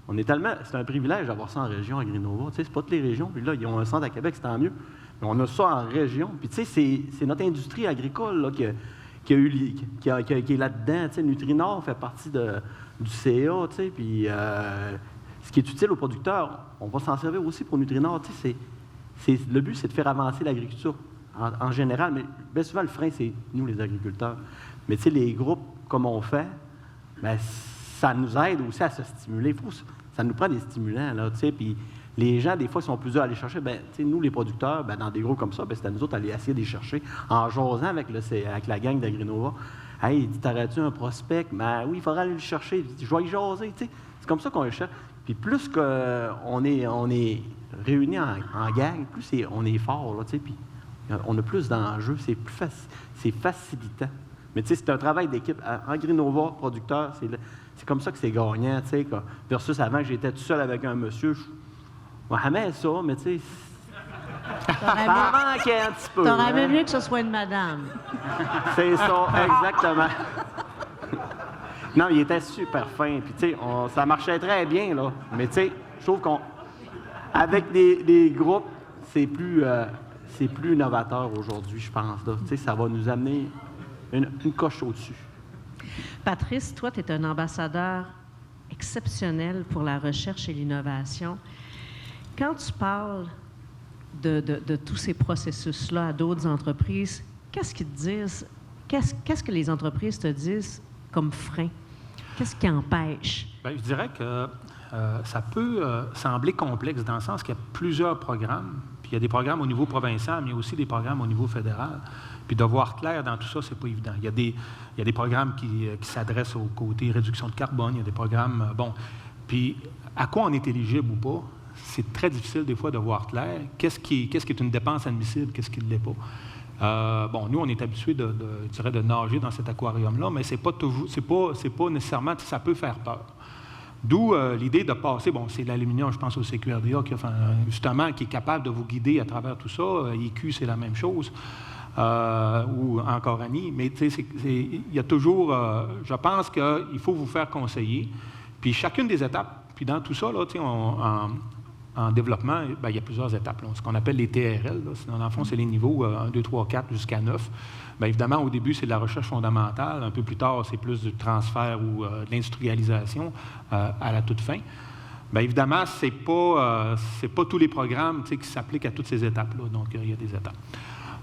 Speaker 9: c'est un privilège d'avoir ça en région à Agrinova. Tu sais, c'est pas toutes les régions. Puis là, ils ont un centre à Québec, c'est tant mieux. Mais on a ça en région. Puis tu sais, c'est notre industrie agricole là, qui est là-dedans. Tu sais, Nutrinor fait partie du CA. Tu sais, puis ce qui est utile aux producteurs, on va s'en servir aussi pour Nutrinor. Tu sais, le but, c'est de faire avancer l'agriculture. En général, mais bien souvent, le frein, c'est nous, les agriculteurs. Mais tu sais, les groupes, comme on fait, bien, ça nous aide aussi à se stimuler. Ça nous prend des stimulants, là, tu sais, puis les gens, des fois, sont plus durs à aller chercher. Bien, tu sais, nous, les producteurs, bien, dans des groupes comme ça, bien, c'est à nous autres d'aller essayer de les chercher en jasant avec la gang d'Agrinova. « Hey, t'arrêtes-tu un prospect? » « Ben oui, il faudra aller le chercher. Je vais y jaser, tu sais. C'est comme ça qu'on le cherche. Puis plus qu'on est réunis en gang, plus on est fort, là, tu sais, puis on a plus d'enjeux, c'est facilitant. Mais tu sais, c'est un travail d'équipe. Agrinova, producteur, c'est comme ça que c'est gagnant, tu sais, versus avant que j'étais tout seul avec un monsieur. Jamais ça, mais tu sais, ça manquait un petit peu.
Speaker 2: T'aurais aimé mieux que ce soit une madame.
Speaker 9: C'est ça, exactement. Non, il était super fin, puis tu sais, ça marchait très bien, là. Mais tu sais, je trouve qu'avec des groupes, c'est plus innovateur aujourd'hui, je pense. Là. Tu sais, ça va nous amener une coche au-dessus.
Speaker 2: Patrice, toi, tu es un ambassadeur exceptionnel pour la recherche et l'innovation. Quand tu parles de tous ces processus-là à d'autres entreprises, qu'est-ce qu'ils te disent? Qu'est-ce que les entreprises te disent comme frein? Qu'est-ce qui empêche?
Speaker 11: Bien, je dirais que ça peut sembler complexe dans le sens qu'il y a plusieurs programmes. Il y a des programmes au niveau provincial, mais il y a aussi des programmes au niveau fédéral. Puis de voir clair dans tout ça, c'est pas évident. Il y a des programmes qui s'adressent au côté réduction de carbone. Il y a des programmes... Puis à quoi on est éligible ou pas, c'est très difficile des fois de voir clair qu'est-ce qui est une dépense admissible, qu'est-ce qui ne l'est pas. Nous, on est habitués de nager dans cet aquarium-là, mais c'est pas nécessairement, ça peut faire peur. D'où l'idée de passer, c'est l'aluminium, je pense au CQRDA, justement, qui est capable de vous guider à travers tout ça. IQ, c'est la même chose, ou encore ANI, mais il y a toujours, je pense qu'il faut vous faire conseiller. Puis chacune des étapes, puis dans tout ça, là, en développement, il y a plusieurs étapes. Là. Ce qu'on appelle les TRL, là, dans le fond, c'est les niveaux 1, 2, 3, 4 jusqu'à 9. Bien, évidemment, au début, c'est de la recherche fondamentale. Un peu plus tard, c'est plus du transfert ou de l'industrialisation à la toute fin. Bien, évidemment, ce n'est pas tous les programmes qui s'appliquent à toutes ces étapes-là. Donc, il y a des étapes.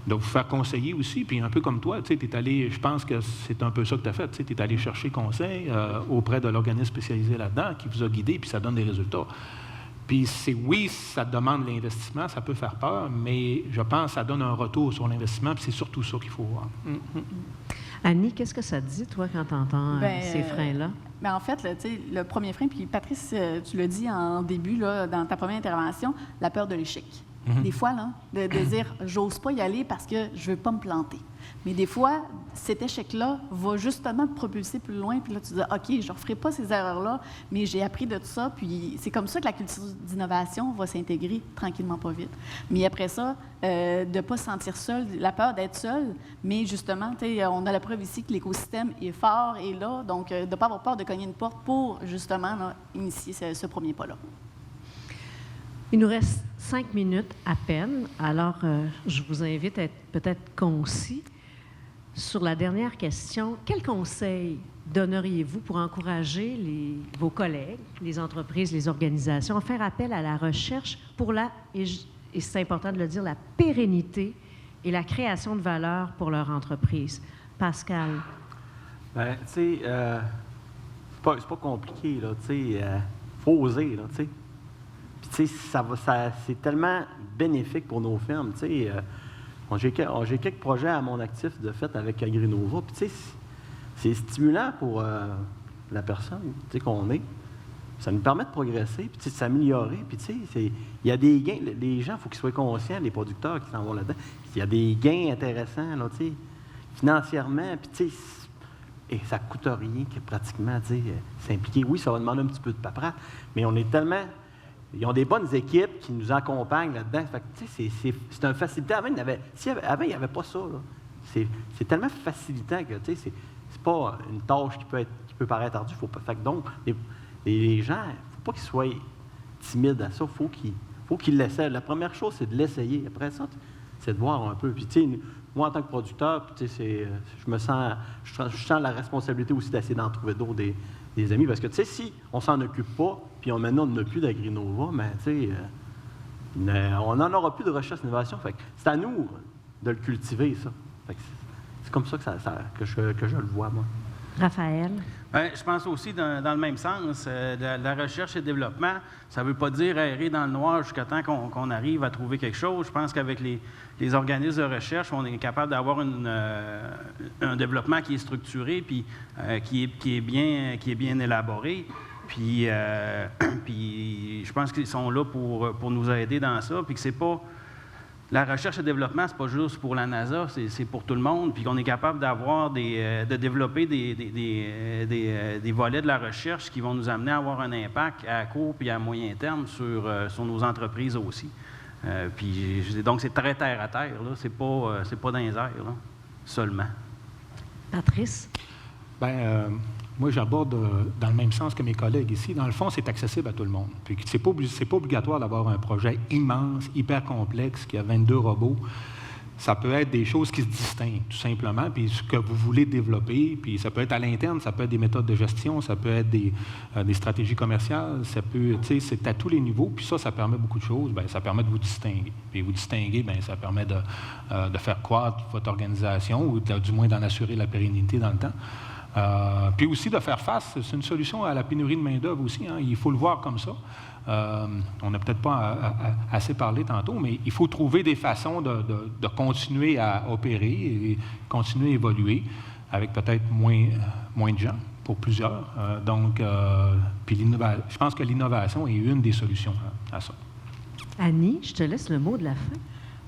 Speaker 11: Donc, vous faire conseiller aussi, puis un peu comme toi, tu es allé, je pense que c'est un peu ça que tu as fait, tu es allé chercher conseil auprès de l'organisme spécialisé là-dedans qui vous a guidé, puis ça donne des résultats. Puis oui, ça demande l'investissement, ça peut faire peur, mais je pense que ça donne un retour sur l'investissement, puis c'est surtout ça qu'il faut voir.
Speaker 2: Annie, qu'est-ce que ça te dit, toi, quand tu entends ces freins-là?
Speaker 4: Bien, en fait, le premier frein, puis Patrice, tu l'as dit en début, là, dans ta première intervention, la peur de l'échec. Des fois, là, de dire « j'ose pas y aller parce que je veux pas me planter ». Mais des fois, cet échec-là va justement te propulser plus loin, puis là, tu dis « OK, je ne referai pas ces erreurs-là, mais j'ai appris de tout ça », puis c'est comme ça que la culture d'innovation va s'intégrer tranquillement, pas vite. Mais après ça, de ne pas se sentir seul, la peur d'être seul, mais justement, on a la preuve ici que l'écosystème est fort et là, donc de ne pas avoir peur de cogner une porte pour justement là, initier ce premier pas-là.
Speaker 2: Il nous reste 5 minutes à peine, alors je vous invite à être peut-être concis. Sur la dernière question, quels conseils donneriez-vous pour encourager vos collègues, les entreprises, les organisations à faire appel à la recherche pour et c'est important de le dire, la pérennité et la création de valeur pour leur entreprise? Pascal?
Speaker 9: Bien, tu sais, c'est pas compliqué, là, tu sais, faut oser, là, tu sais. Puis, tu sais, c'est tellement bénéfique pour nos firmes, tu sais. J'ai quelques projets à mon actif de fait avec AgriNova. Puis, tu sais, c'est stimulant pour la personne, tu sais, qu'on est. Ça nous permet de progresser, puis, tu sais, de s'améliorer. Puis, tu sais, il y a des gains. Les gens, il faut qu'ils soient conscients, les producteurs qui s'en vont là-dedans. Il y a des gains intéressants, là, tu sais, financièrement. Puis, tu sais, et ça ne coûte rien que pratiquement, tu sais, s'impliquer. Oui, ça va demander un petit peu de paperasse, mais on est tellement... Ils ont des bonnes équipes qui nous accompagnent là-dedans. Fait que, tu sais, c'est un facilitant. Avant, il n'y avait pas ça. C'est tellement facilitant que, tu sais, c'est pas une tâche qui peut paraître ardue. Fait que donc, les gens, il ne faut pas qu'ils soient timides à ça. Il faut qu'ils l'essayent. La première chose, c'est de l'essayer. Après ça, c'est de voir un peu. Puis, tu sais, moi, en tant que producteur, tu sais, je sens la responsabilité aussi d'essayer d'en trouver d'autres des amis. Parce que, tu sais, si on s'en occupe pas, puis maintenant, on n'a plus d'AgriNova, mais tu sais, on n'en aura plus de recherche et d'innovation. Fait que c'est à nous de le cultiver, ça. Fait que c'est comme ça que je le vois, moi.
Speaker 2: Raphaël?
Speaker 10: Bien, je pense aussi dans le même sens. La recherche et le développement, ça ne veut pas dire errer dans le noir jusqu'à temps qu'on arrive à trouver quelque chose. Je pense qu'avec les organismes de recherche, on est capable d'avoir un développement qui est structuré puis qui est bien élaboré. Puis je pense qu'ils sont là pour nous aider dans ça. Puis que c'est pas... La recherche et le développement, c'est pas juste pour la NASA, c'est pour tout le monde. Puis qu'on est capable de développer des volets de la recherche qui vont nous amener à avoir un impact à court puis à moyen terme sur nos entreprises aussi. Donc, c'est très terre à terre, là. C'est pas dans les airs, là, seulement.
Speaker 2: Patrice?
Speaker 11: Bien, moi, j'aborde dans le même sens que mes collègues ici. Dans le fond, c'est accessible à tout le monde. Puis c'est pas obligatoire d'avoir un projet immense, hyper complexe, qui a 22 robots. Ça peut être des choses qui se distinguent, tout simplement, puis ce que vous voulez développer. Puis ça peut être à l'interne, ça peut être des méthodes de gestion, ça peut être des stratégies commerciales, ça peut, tu sais, c'est à tous les niveaux. Puis ça permet beaucoup de choses. Bien, ça permet de vous distinguer. Puis vous distinguer, bien, ça permet de faire croître votre organisation ou du moins d'en assurer la pérennité dans le temps. Puis aussi de faire face, c'est une solution à la pénurie de main-d'œuvre aussi, hein, il faut le voir comme ça. On n'a peut-être pas assez parlé tantôt, mais il faut trouver des façons de continuer à opérer et continuer à évoluer avec peut-être moins de gens. pour plusieurs. Puis je pense que l'innovation est une des solutions à ça.
Speaker 2: Annie, je te laisse le mot de la fin.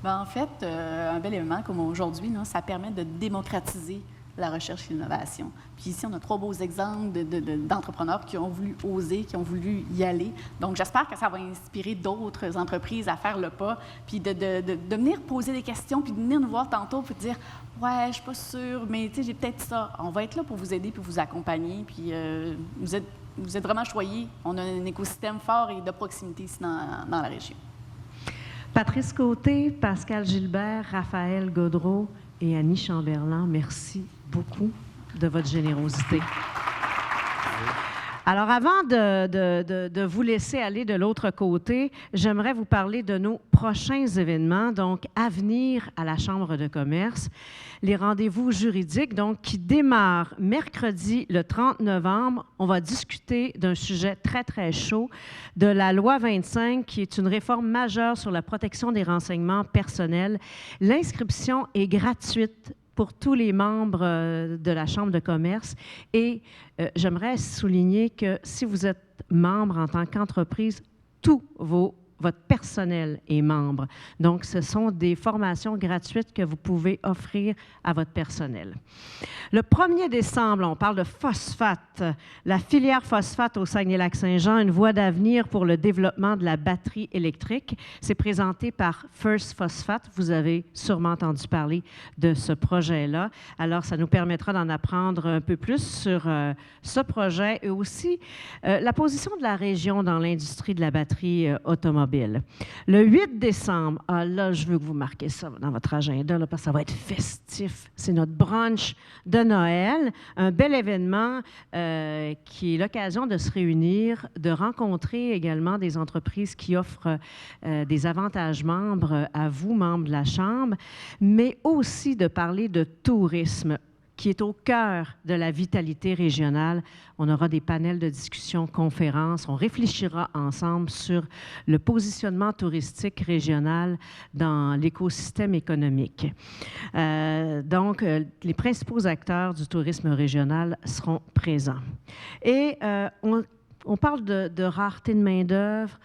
Speaker 4: Bien, en fait, un bel événement comme aujourd'hui, ça permet de démocratiser la recherche et l'innovation. Puis ici, on a 3 beaux exemples d'entrepreneurs qui ont voulu oser, qui ont voulu y aller. Donc, j'espère que ça va inspirer d'autres entreprises à faire le pas, puis de venir poser des questions, puis de venir nous voir tantôt, puis de dire « Ouais, je suis pas sûre, mais tu sais, j'ai peut-être ça. » On va être là pour vous aider, puis vous accompagner, puis vous êtes vraiment choyés. On a un écosystème fort et de proximité ici dans la région.
Speaker 2: Patrice Côté, Pascal Gilbert, Raphaël Gaudreault et Annie Chamberlain, merci beaucoup de votre générosité. Alors, avant de vous laisser aller de l'autre côté, j'aimerais vous parler de nos prochains événements, donc à venir à la Chambre de commerce. Les rendez-vous juridiques, donc, qui démarrent mercredi le 30 novembre. On va discuter d'un sujet très, très chaud, de la loi 25, qui est une réforme majeure sur la protection des renseignements personnels. L'inscription est gratuite pour tous les membres de la Chambre de commerce. Et j'aimerais souligner que si vous êtes membre en tant qu'entreprise, votre personnel est membre. Donc, ce sont des formations gratuites que vous pouvez offrir à votre personnel. Le 1er décembre, on parle de phosphate. La filière phosphate au Saguenay-Lac-Saint-Jean, une voie d'avenir pour le développement de la batterie électrique. C'est présenté par First Phosphate. Vous avez sûrement entendu parler de ce projet-là. Alors, ça nous permettra d'en apprendre un peu plus sur ce projet et aussi la position de la région dans l'industrie de la batterie automobile. Le 8 décembre, là, je veux que vous marquez ça dans votre agenda, là, parce que ça va être festif. C'est notre brunch de Noël, un bel événement qui est l'occasion de se réunir, de rencontrer également des entreprises qui offrent des avantages membres à vous, membres de la Chambre, mais aussi de parler de tourisme, qui est au cœur de la vitalité régionale. On aura des panels de discussion, conférences. On réfléchira ensemble sur le positionnement touristique régional dans l'écosystème économique. Donc, les principaux acteurs du tourisme régional seront présents. Et on parle de rareté de main-d'œuvre,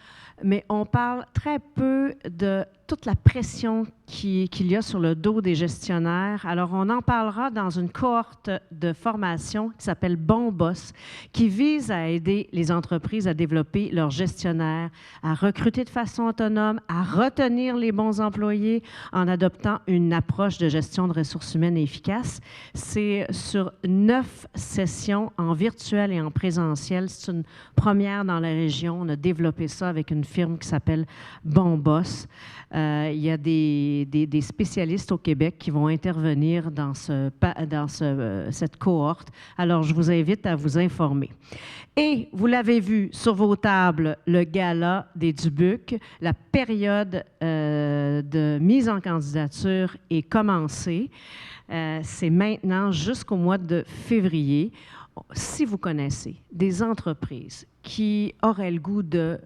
Speaker 2: mais on parle très peu de toute la pression qu'il y a sur le dos des gestionnaires. Alors, on en parlera dans une cohorte de formation qui s'appelle Bon Boss, qui vise à aider les entreprises à développer leurs gestionnaires, à recruter de façon autonome, à retenir les bons employés en adoptant une approche de gestion de ressources humaines efficace. C'est sur 9 sessions en virtuel et en présentiel. C'est une première dans la région. On a développé ça avec une firme qui s'appelle Bon Boss. Il y a des spécialistes au Québec qui vont intervenir dans cette cohorte. Alors, je vous invite à vous informer. Et vous l'avez vu sur vos tables, le gala des Dubuc. La période de mise en candidature est commencée. C'est maintenant jusqu'au mois de février. Si vous connaissez des entreprises qui auraient le goût de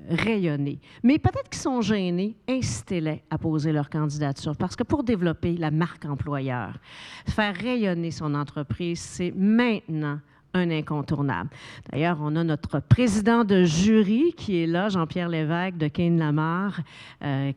Speaker 2: rayonner. Mais peut-être qu'ils sont gênés, incitez-les à poser leur candidature. Parce que pour développer la marque employeur, faire rayonner son entreprise, c'est maintenant un incontournable. D'ailleurs, on a notre président de jury qui est là, Jean-Pierre Lévesque de Kane-Lamar,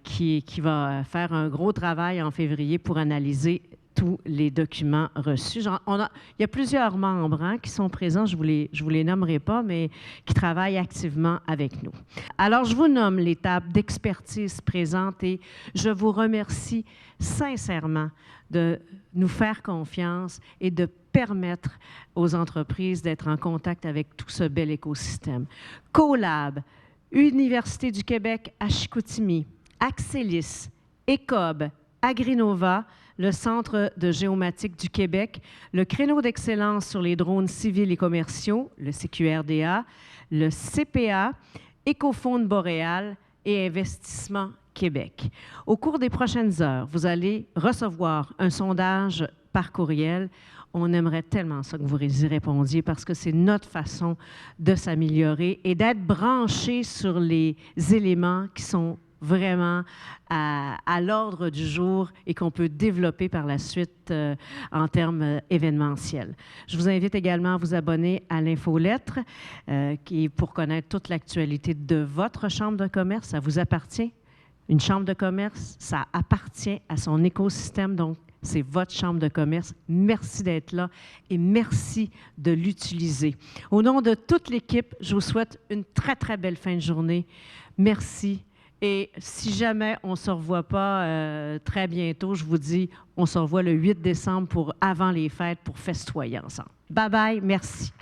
Speaker 2: qui va faire un gros travail en février pour analyser tous les documents reçus. Il y a plusieurs membres qui sont présents, je vous les nommerai pas, mais qui travaillent activement avec nous. Alors, je vous nomme les tables d'expertise présentes et je vous remercie sincèrement de nous faire confiance et de permettre aux entreprises d'être en contact avec tout ce bel écosystème. CoLab, Université du Québec à Chicoutimi, Axelis, ECOB, Agrinova, le Centre de géomatique du Québec, le créneau d'excellence sur les drones civils et commerciaux, le CQRDA, le CPA, Écofaune Boréal et Investissement Québec. Au cours des prochaines heures, vous allez recevoir un sondage par courriel. On aimerait tellement ça que vous y répondiez parce que c'est notre façon de s'améliorer et d'être branché sur les éléments qui sont vraiment à l'ordre du jour et qu'on peut développer par la suite en termes événementiels. Je vous invite également à vous abonner à l'infolettre qui est pour connaître toute l'actualité de votre chambre de commerce. Ça vous appartient. Une chambre de commerce, ça appartient à son écosystème, donc c'est votre chambre de commerce. Merci d'être là et merci de l'utiliser. Au nom de toute l'équipe, je vous souhaite une très, très belle fin de journée. Merci. Et si jamais on ne se revoit pas très bientôt, je vous dis, on se revoit le 8 décembre avant les fêtes pour festoyer ensemble. Bye bye, merci.